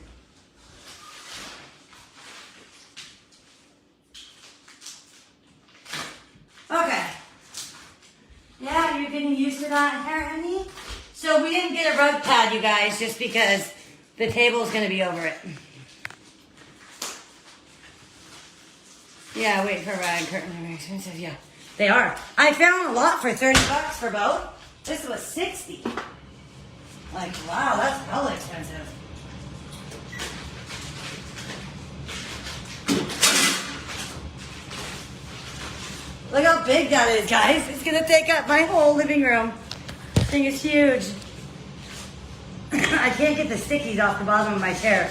Okay. Yeah, you're getting used to that hair, honey? So we didn't get a rug pad, you guys, just because the table's going to be over it. Yeah, wait for a rag. Curtains are very expensive. Yeah, they are. I found a lot for $30 for both. This was $60. Like, wow, that's hella expensive. Look how big that is, guys. It's going to take up my whole living room. This thing is huge. I can't get the stickies off the bottom of my chair.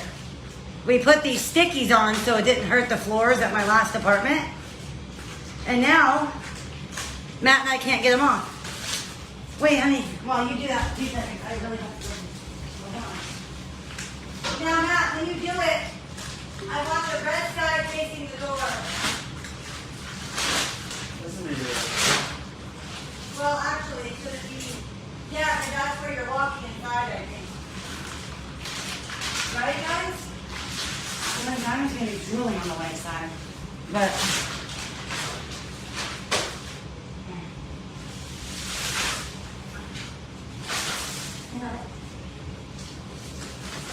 We put these stickies on so it didn't hurt the floors at my last apartment. And now, Matt and I can't get them off. Wait, honey, while you do that, 2 seconds. I really have to go. Now, Matt, when you do it, I want the red side facing the door. Well, actually, it should be, yeah, because that's where you're walking inside, I think. Right, guys? Well, then I'm going to be drooling on the right side. But,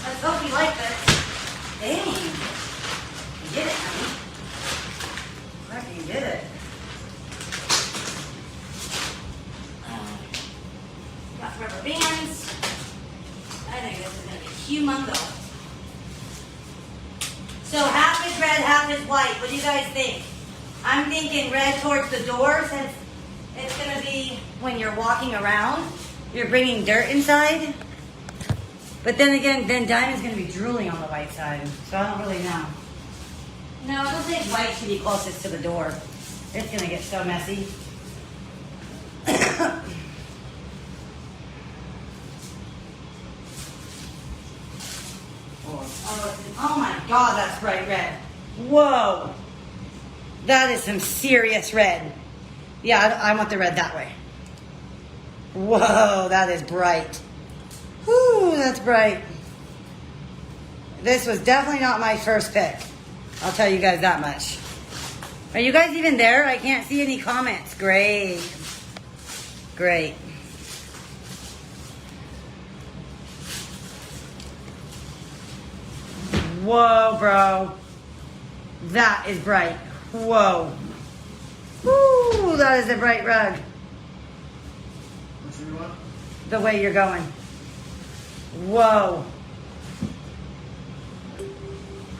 let's hope you like this. Dang. You did it, honey. Fucking did it. Got rubber bands. I think this is going to be humongous. So half is red, half is white. What do you guys think? I'm thinking red towards the door since it's going to be when you're walking around, you're bringing dirt inside. But then again, then Diamond's going to be drooling on the white side. So I don't really know. No, the big white should be closest to the door. It's gonna get so messy. Oh my God, that's bright red. Whoa. That is some serious red. Yeah, I want the red that way. Whoa, that is bright. Whoo, that's bright. This was definitely not my first pick. I'll tell you guys that much. Are you guys even there? I can't see any comments. Great. Great. Whoa, bro. That is bright. Whoa. Woo, that is a bright rug. Which one you want? The way you're going. Whoa.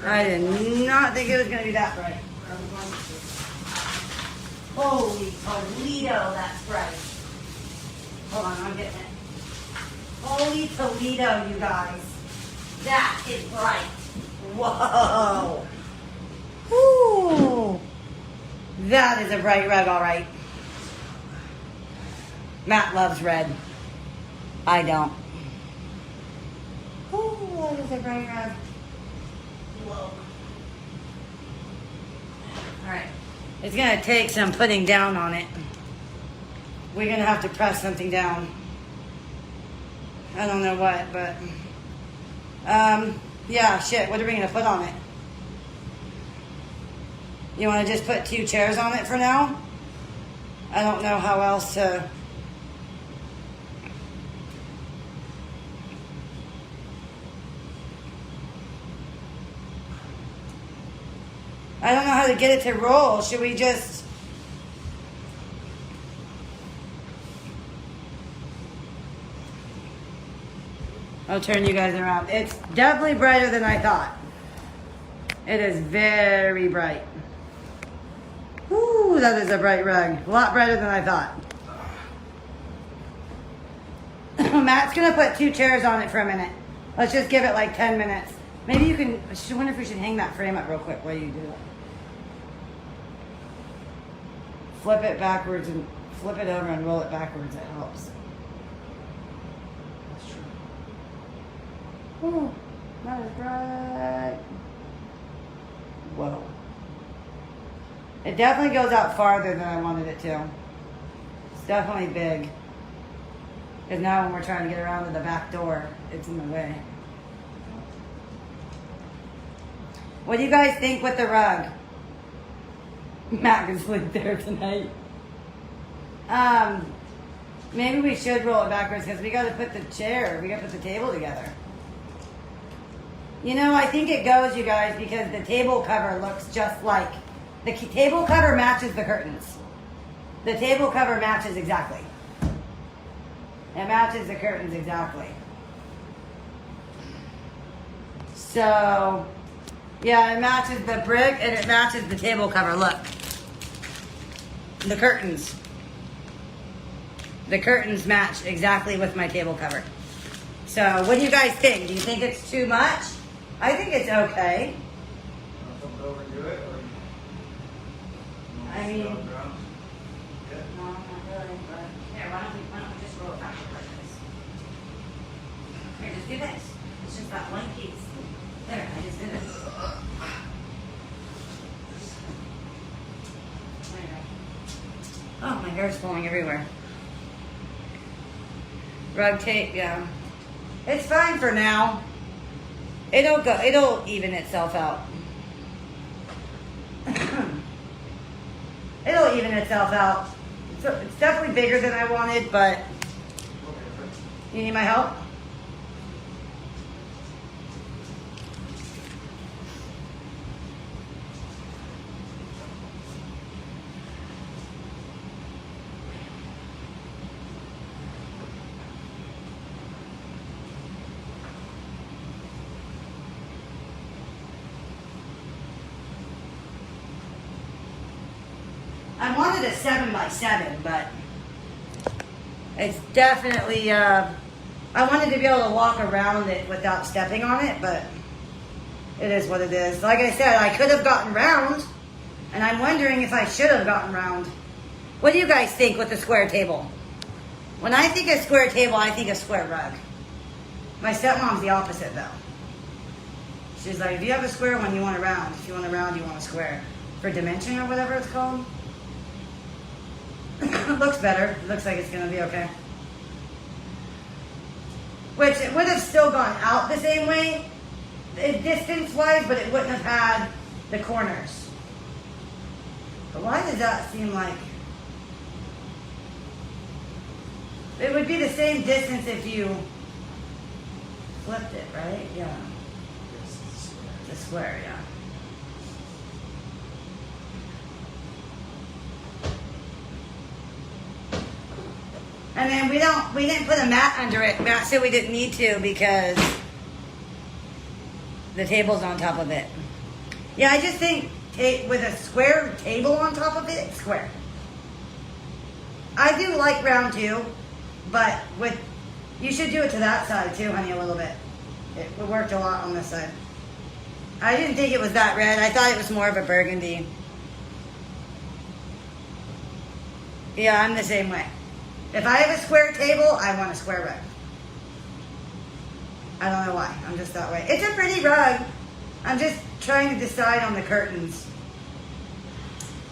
I did not think it was going to be that bright. Holy Toledo, that's bright. Hold on, I'm getting it. Holy Toledo, you guys. That is bright. Whoa. Woo. That is a bright red, all right. Matt loves red. I don't. Ooh, that is a bright red. Whoa. All right. It's going to take some putting down on it. We're going to have to press something down. I don't know what, but... yeah, shit. What are we going to put on it? You want to just put 2 chairs on it for now? I don't know how else to... I don't know how to get it to roll. Should we just... I'll turn you guys around. It's definitely brighter than I thought. It is very bright. Ooh, that is a bright rug. A lot brighter than I thought. Matt's going to put 2 chairs on it for a minute. Let's just give it like 10 minutes. Maybe you can... I wonder if we should hang that frame up real quick while you do it. Flip it backwards and flip it over and roll it backwards. It helps. That's true. Ooh, that is bright. Whoa. It definitely goes out farther than I wanted it to. It's definitely big. Because now when we're trying to get around to the back door, it's in the way. What do you guys think with the rug? Matt can sleep there tonight. Maybe we should roll it backwards because we got to put the chair, we got to put the table together. You know, I think it goes, you guys, because the table cover looks just like, the table cover matches the curtains. The table cover matches exactly. It matches the curtains exactly. So, yeah, it matches the brick and it matches the table cover. Look. The curtains. The curtains match exactly with my table cover. So, what do you guys think? Do you think it's too much? I think it's okay. Want to flip it over and do it, or I mean, on the ground? Yeah. no, not really, but here, why don't we just roll it backwards like this? Here, just do this. It's just that one piece. There, I just did it. There you go. Oh, my hair's falling everywhere. Rug tape, yeah. It's fine for now. It'll even itself out. It'll even itself out. So it's definitely bigger than I wanted, but you need my help? I wanted a 7x7, but it's definitely, I wanted to be able to walk around it without stepping on it, but It is what it is. Like I said, I could have gotten round, and I'm wondering if I should have gotten round. What do you guys think with the square table? When I think of square table, I think of square rug. My stepmom's the opposite, though. She's like, if you have a square one, you want a round. If you want a round, you want a square. For dimension or whatever it's called. It looks better. It looks like it's going to be okay. Which, it would have still gone out the same way, distance-wise, but it wouldn't have had the corners. But why does that seem like... It would be the same distance if you flipped it, right? Yeah. The square, yeah. And then we didn't put a mat under it. Matt said we didn't need to because the table's on top of it. Yeah, I just think with a square table on top of it, it's square. I do like round too, but you should do it to that side too, honey, a little bit. It worked a lot on this side. I didn't think it was that red. I thought it was more of a burgundy. Yeah, I'm the same way. If I have a square table, I want a square rug. I don't know why. I'm just that way. It's a pretty rug. I'm just trying to decide on the curtains.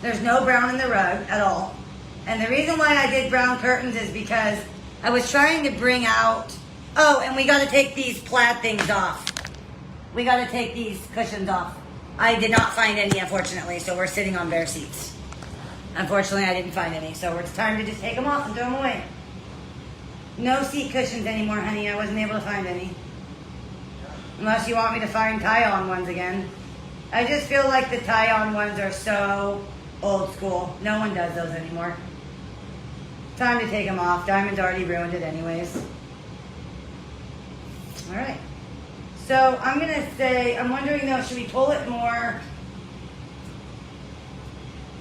There's no brown in the rug at all. And the reason why I did brown curtains is because I was trying to bring out... Oh, and we got to take these plaid things off. We got to take these cushions off. I did not find any, unfortunately, so we're sitting on bare seats. Unfortunately, I didn't find any, so it's time to just take them off and throw them away. No seat cushions anymore, honey. I wasn't able to find any. Unless you want me to find tie-on ones again. I just feel like the tie-on ones are so old school. No one does those anymore. Time to take them off. Diamond's already ruined it anyways. All right. So I'm going to say, I'm wondering though, should we pull it more?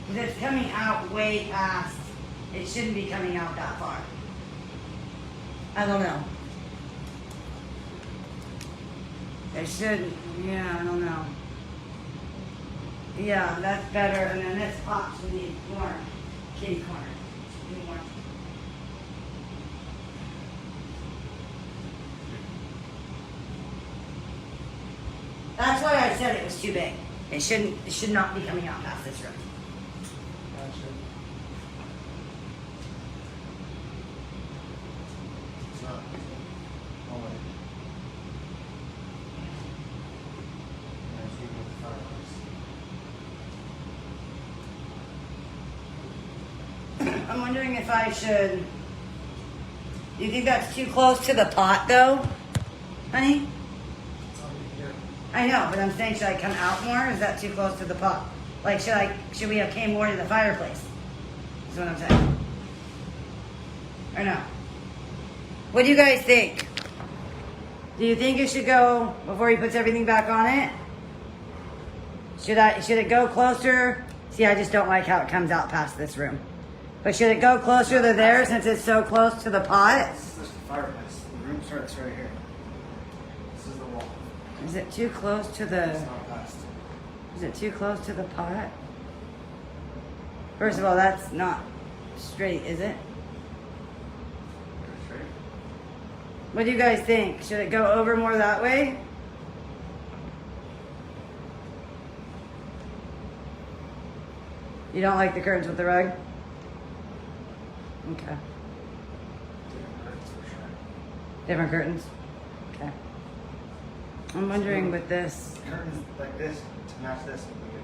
Because it's coming out way past. It shouldn't be coming out that far. I don't know. It should, yeah, I don't know. Yeah, that's better. And then this pops, we need more kitty corner. We need more. That's why I said it was too big. It should not be coming out past this room. Gotcha. It's not. Oh, wait. Nice, you get the fireworks. I'm wondering if I should... Do you think that's too close to the pot though, honey? It's already here. I know, but I'm saying, should I come out more? Or is that too close to the pot? Like, should we have came more to the fireplace? That's what I'm saying. Or no? What do you guys think? Do you think it should go before he puts everything back on it? Should it go closer? See, I just don't like how it comes out past this room. But should it go closer to there since it's so close to the pot? This is the fireplace. The room starts right here. This is the wall. Is it too close to the... It's not past. Is it too close to the pot? First of all, that's not straight, is it? Straight. What do you guys think? Should it go over more that way? You don't like the curtains with the rug? Okay. Different curtains for sure. Different curtains? Okay. I'm wondering with this... Curtains like this to match this would be good.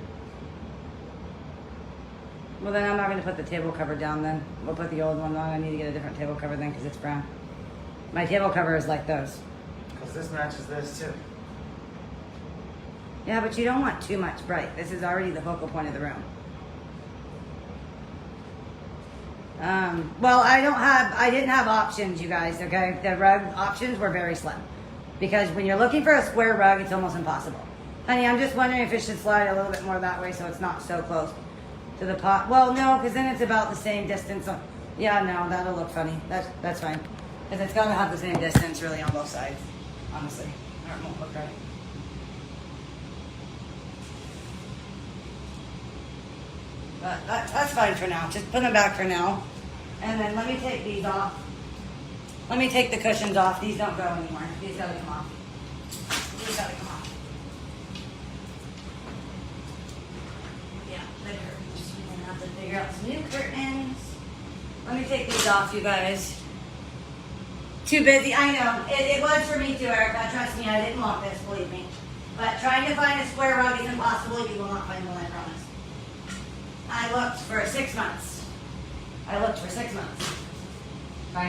Well, then I'm not going to put the table cover down then. We'll put the old one on. I need to get a different table cover then because it's brown. My table cover is like those. Because this matches this too. Yeah, but you don't want too much bright. This is already the focal point of the room. Well, I didn't have options, you guys, okay? The rug options were very slim. Because when you're looking for a square rug, it's almost impossible. Honey, I'm just wondering if it should slide a little bit more that way so it's not so close to the pot. Well, no, because then it's about the same distance. Yeah, no, that'll look funny. That's fine. Because it's got to have the same distance really on both sides, honestly. Or it won't look right. But that's fine for now. Just put them back for now. And then let me take these off. Let me take the cushions off. These don't go anymore. These gotta come off. These gotta come off. Yeah, the curtains. We're gonna have to figure out some new curtains. Let me take these off, you guys. Too busy, I know. It was for me too, Erica. Trust me, I didn't want this, believe me. But trying to find a square rug is impossible. You will not find one, I promise. I looked for 6 months. Trying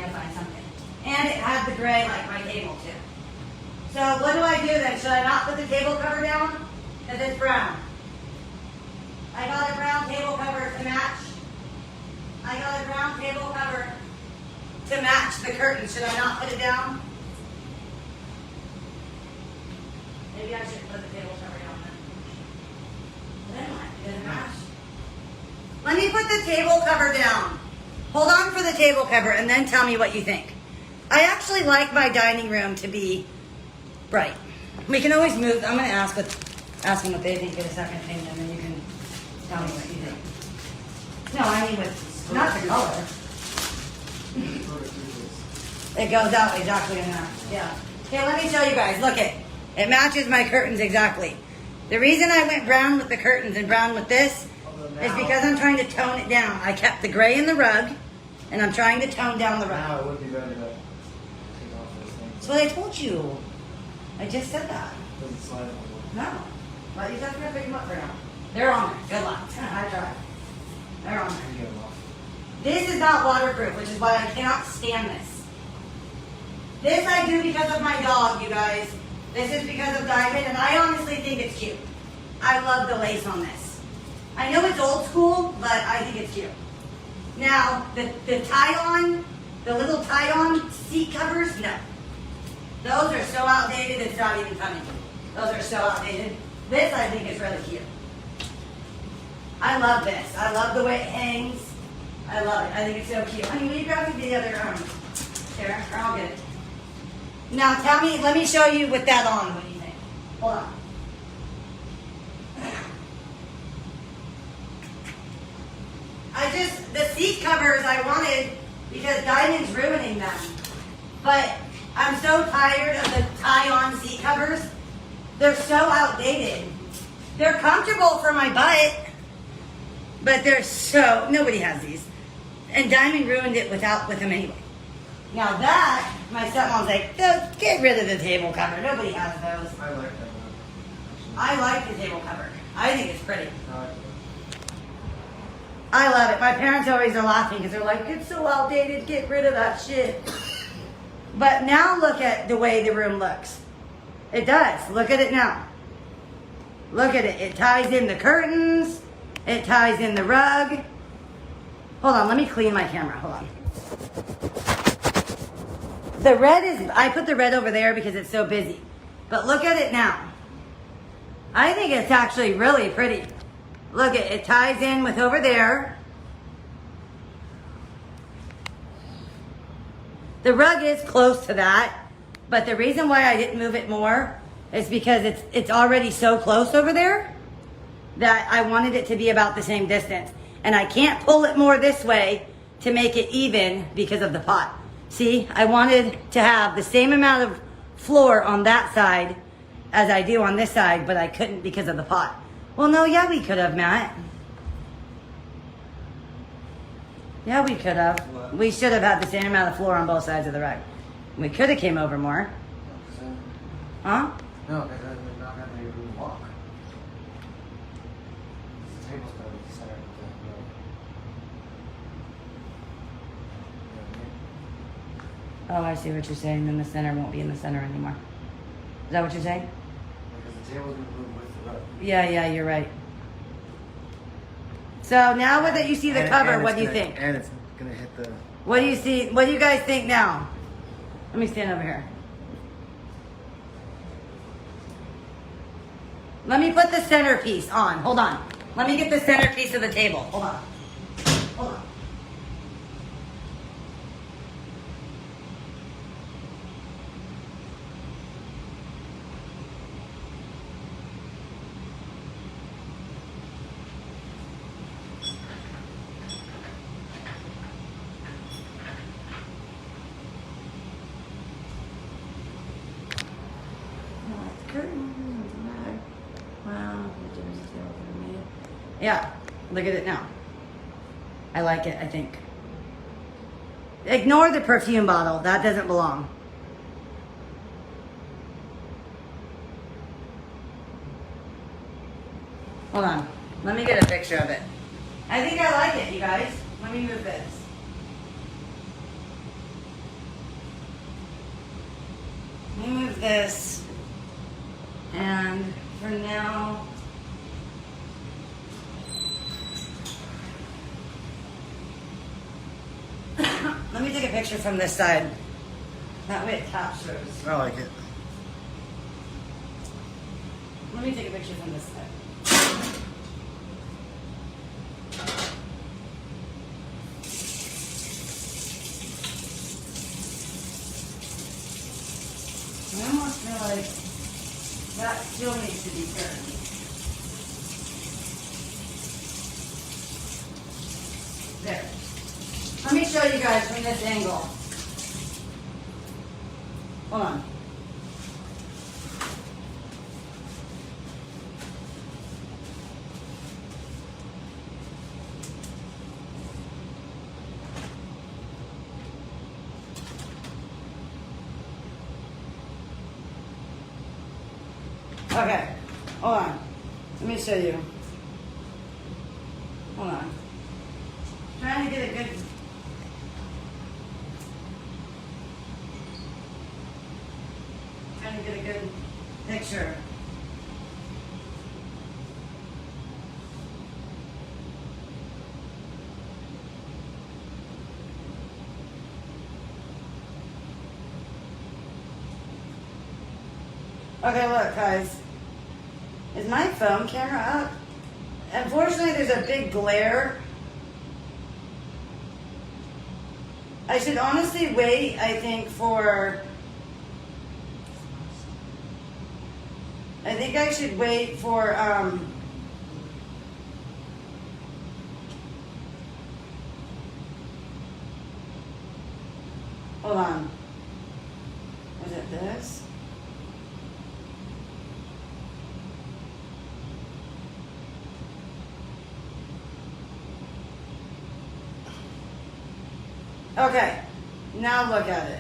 to find something. And it had the gray like my table too. So what do I do then? Should I not put the table cover down? Because it's brown. I got a brown table cover to match. I got a brown table cover to match the curtain. Should I not put it down? Maybe I should put the table cover down then. Then what? Does it match? Let me put the table cover down. Hold on for the table cover and then tell me what you think. I actually like my dining room to be bright. We can always move. I'm going to ask them what they think of the second thing, and then you can tell me what you think. No, I mean with not the color. It goes out exactly in that. Yeah. Okay, let me show you guys. Look it. It matches my curtains exactly. The reason I went brown with the curtains and brown with this is because I'm trying to tone it down. I kept the gray in the rug, and I'm trying to tone down the Now rug. it would be better to take off those things. That's what I told you. I just said that. It doesn't slide on the No. But you have to pick them up for now. They're on there. Good luck. I tried. They're on there. You get them off. This is not waterproof, which is why I cannot stand this. This I do because of my dog, you guys. This is because of Diamond, and I honestly think it's cute. I love the lace on this. I know it's old school, but I think it's cute. Now, the tie-on, the little tie-on seat covers, no. Those are so outdated, it's not even funny. Those are so outdated. This, I think, is really cute. I love this. I love the way it hangs. I love it. I think it's so cute. Honey, will you grab me the other chair? Or I'll get it. Now, tell me, let me show you with that on. What do you think? Hold on. The seat covers I wanted because Diamond's ruining them. But I'm so tired of the tie-on seat covers. They're so outdated. They're comfortable for my butt, but they're so, nobody has these. And Diamond ruined it with them anyway. Now that, my stepmom's like, get rid of the table cover. Nobody has those. I like that one. I like the table cover. I think it's pretty. I like it. I love it. My parents always are laughing because they're like, it's so outdated, get rid of that shit. But now look at the way the room looks. It does. Look at it now. Look at it. It ties in the curtains. It ties in the rug. Hold on, let me clean my camera. Hold on. The red is, I put the red over there because it's so busy. But look at it now. I think it's actually really pretty. Look, it ties in with over there. The rug is close to that, but the reason why I didn't move it more is because it's already so close over there that I wanted it to be about the same distance. And I can't pull it more this way to make it even because of the pot. See, I wanted to have the same amount of floor on that side as I do on this side, but I couldn't because of the pot. Well, no, yeah, we could have, Matt. Yeah, we could have. What? We should have had the same amount of floor on both sides of the rug. We could have came over more. Huh? No, because then we're not going to be able to walk. The table's going to be the center of the room. You know what I mean? Oh, I see what you're saying. Then the center won't be in the center anymore. Is that what you're saying? Because the table's going to move with the rug. Yeah, you're right. So now that you see the cover, And what do you it's think? And it's going to hit the... What do you see? What do you guys think now? Let me stand over here. Let me put the centerpiece on. Hold on. Let me get the centerpiece of the table. Hold on. Hold on. curtain. Wow. Yeah, look at it now. I like it, I think. Ignore the perfume bottle. That doesn't belong. Hold on. Let me get a picture of it. I think I like it, you guys. Let me move this. Let me move this. And for now, let me take a picture from this side. That way it captures. I like it. Let me take a picture from this side. I almost feel like that still needs to be turned. There. Let me show you guys from this angle. Hold on. Okay, hold on. Let me show you. Hold on. Trying to get a good. Trying to get a good picture. Okay, look, guys. Is my phone camera up? Unfortunately, there's a big glare. I should honestly wait, I think, for... I think I should wait for, hold on. Was it this? Okay, now look at it.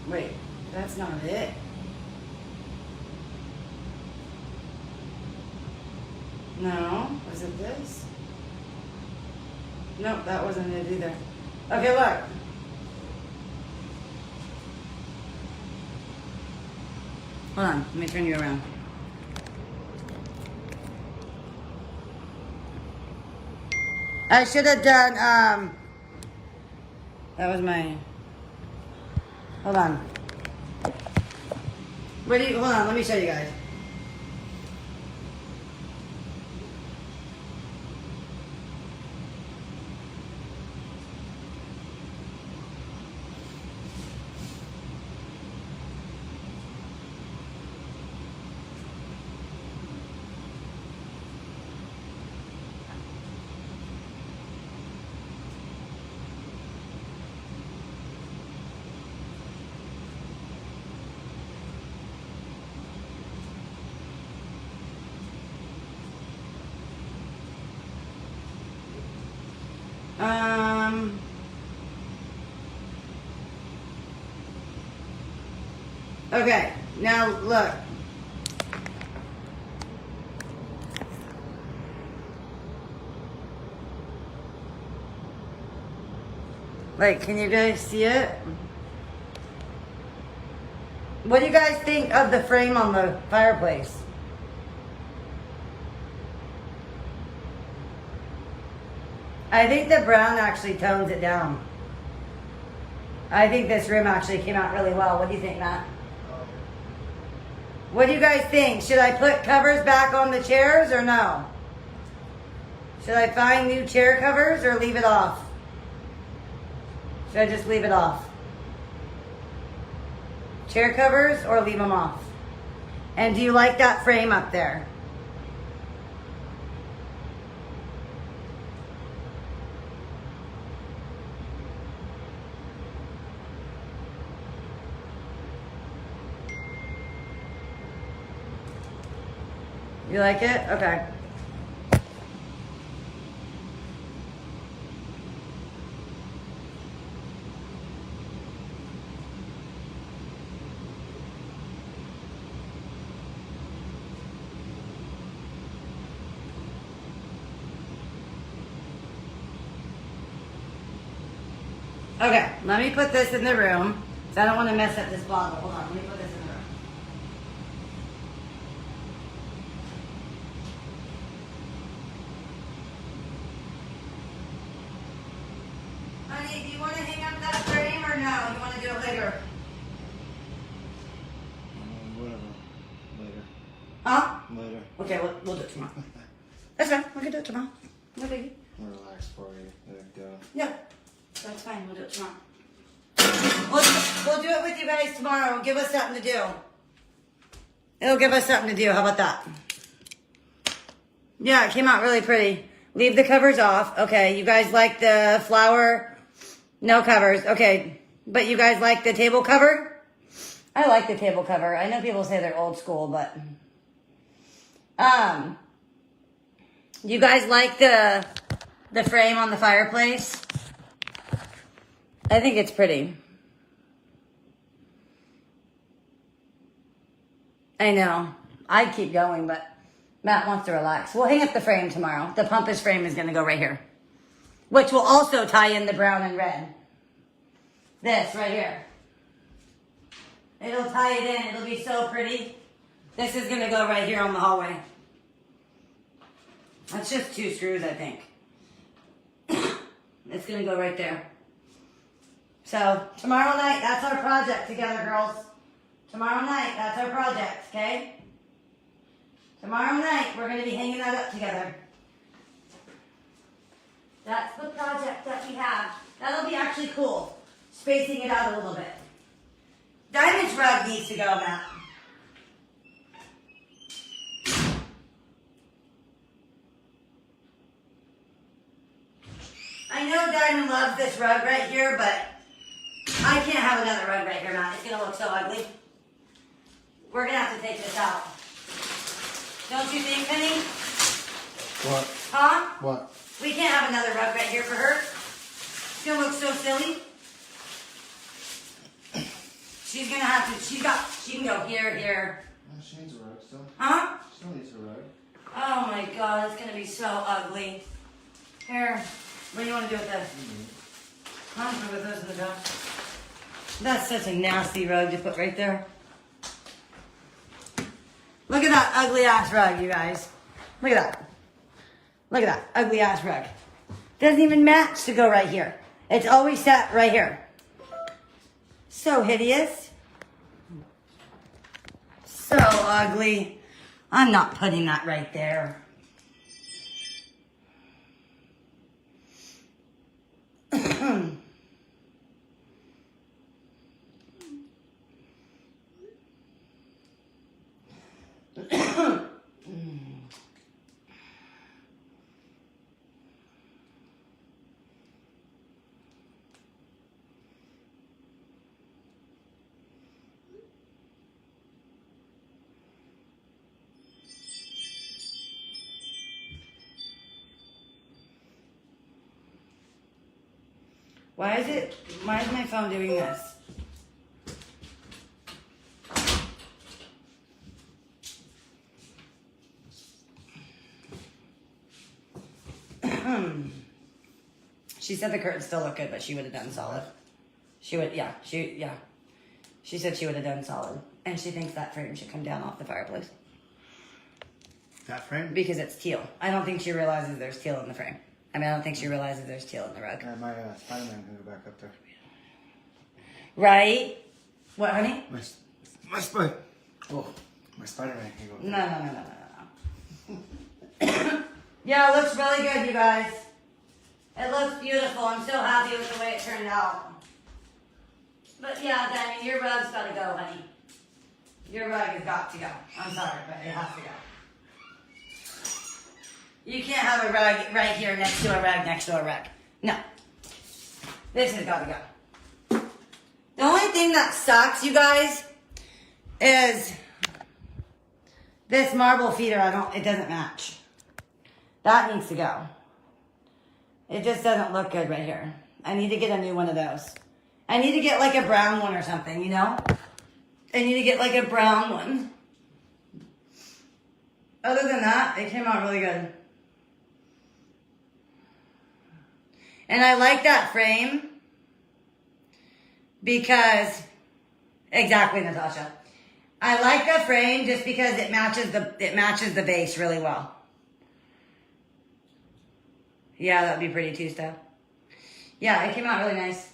Wait, that's not it. No, was it this? Nope, that wasn't it either. Okay, look. Hold on, let me turn you around. I should have done, that was my, hold on. Hold on, let me show you guys. Okay, now look. Like, can you guys see it? What do you guys think of the frame on the fireplace? I think the brown actually tones it down. I think this room actually came out really well. What do you think, Matt? What do you guys think? Should I put covers back on the chairs or no? Should I find new chair covers or leave it off? Should I just leave it off? Chair covers or leave them off? And do you like that frame up there? You like it? Okay. Okay, let me put this in the room. 'Cause I don't want to mess up this bottle. Hold on, let me put this in the room. Honey, do you want to hang up that frame or no? You want to do it later? Whatever. Later. Huh? Later. Okay, we'll do it tomorrow. That's fine. We can do it tomorrow. No biggie. Relax for you. There you go. Yeah, that's fine. We'll do it tomorrow. We'll do it with you guys tomorrow. Give us something to do. It'll give us something to do. How about that? Yeah, it came out really pretty. Leave the covers off. Okay, you guys like the flower? No covers. Okay, but you guys like the table cover? I like the table cover. I know people say they're old school, but you guys like the frame on the fireplace? I think it's pretty. I know. I'd keep going, but Matt wants to relax. We'll hang up the frame tomorrow. The Pumpus frame is going to go right here, which will also tie in the brown and red. This right here. It'll tie it in. It'll be so pretty. This is going to go right here on the hallway. That's just 2 screws, I think. It's going to go right there. So, tomorrow night, that's our project together, girls. Tomorrow night, that's our project, okay? Tomorrow night, we're going to be hanging that up together. That's the project that we have. That'll be actually cool. Spacing it out a little bit. Diamond's rug needs to go, Matt. I know Diamond loves this rug right here, but I can't have another rug right here, Matt. It's going to look so ugly. We're going to have to take this out. Don't you think, Penny? What? Huh? What? We can't have another rug right here for her. It's going to look so silly. She's going to have to, she can go here, here. Oh, she needs a rug still. Huh? She still needs a rug. Oh my God, it's going to be so ugly. Here, what do you want to do with this? I'm going to put those in the dog. That's such a nasty rug to put right there. Look at that ugly ass rug, you guys. Look at that. Look at that ugly ass rug. Doesn't even match to go right here. It's always set right here. So hideous. So ugly. I'm not putting that right there. Why is my phone doing this? She said the curtains still look good, but she would have done solid. She said she would have done solid. And she thinks that frame should come down off the fireplace. That frame? Because it's teal. I don't think she realizes there's teal in the frame. I don't think she realizes there's teal in the rug. My Spider-Man can go back up there. Right? What, honey? My Spider... Oh, my Spider-Man can go up there. No. Yeah, it looks really good, you guys. It looks beautiful. I'm so happy with the way it turned out. But yeah, Diamond, your rug's got to go, honey. Your rug has got to go. I'm sorry, but it has to go. You can't have a rug right here next to a rug next to a rug. No. This has got to go. The only thing that sucks, you guys, is This marble feeder, it doesn't match. That needs to go. It just doesn't look good right here. I need to get a new one of those. I need to get like a brown one or something, you know? I need to get like a brown one. Other than that, they came out really good. And I like that frame because, exactly, Natasha. I like the frame just because it matches the base really well. Yeah, that'd be pretty too, Steph. Yeah, it came out really nice.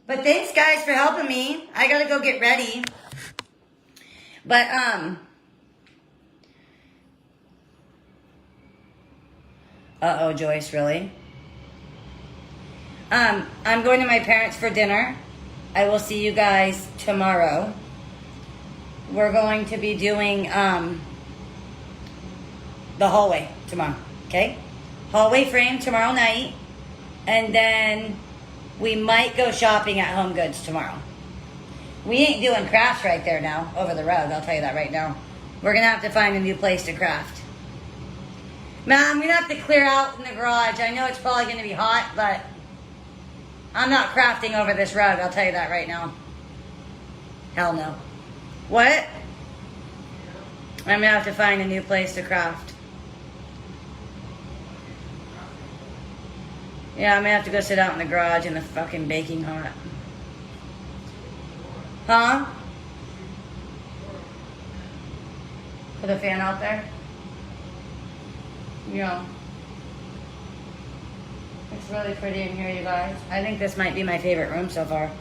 But thanks, guys, for helping me. I gotta go get ready. But, uh-oh, Joyce, really? I'm going to my parents for dinner. I will see you guys tomorrow. We're going to be doing, the hallway tomorrow, okay? Hallway frame tomorrow night. And then we might go shopping at Home Goods tomorrow. We ain't doing crafts right there now, over the road, I'll tell you that right now. We're gonna have to find a new place to craft. Man, I'm gonna have to clear out in the garage. I know it's probably gonna be hot, but I'm not crafting over this rug, I'll tell you that right now. Hell no. What? I'm gonna have to find a new place to craft. Yeah, I'm gonna have to go sit out in the garage in the fucking baking hot. Huh? Put a fan out there? Yeah. It's really pretty in here, you guys. I think this might be my favorite room so far.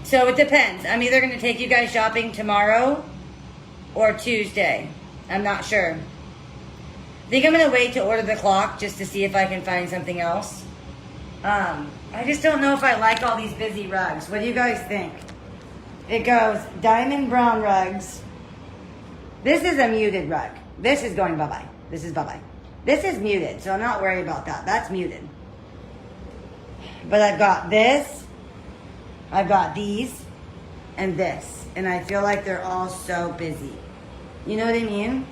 So it depends. I'm either gonna take you guys shopping tomorrow or Tuesday. I'm not sure. I think I'm gonna wait to order the clock just to see if I can find something else. I just don't know if I like all these busy rugs. What do you guys think? It goes diamond brown rugs. This is a muted rug. This is going bye-bye. This is bye-bye. This is muted, so I'm not worried about that. That's muted. But I've got this, I've got these, and this. And I feel like they're all so busy. You know what I mean?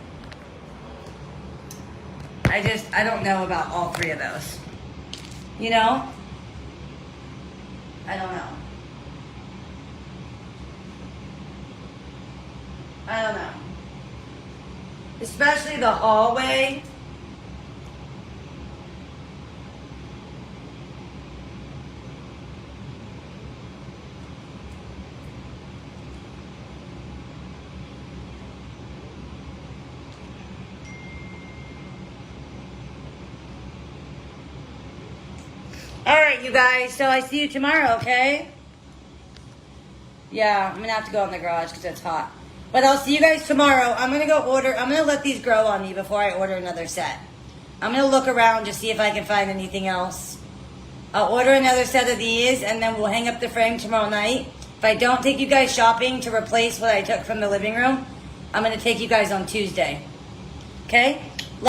I don't know about all three of those. You know? I don't know. I don't know. Especially the hallway. All right, you guys. So I see you tomorrow, okay? Yeah, I'm going to have to go in the garage because it's hot. But I'll see you guys tomorrow. I'm going to go order. I'm going to let these grow on me before I order another set. I'm going to look around to see if I can find anything else. I'll order another set of these, and then we'll hang up the frame tomorrow night. If I don't take you guys shopping to replace what I took from the living room, I'm going to take you guys on Tuesday. Okay?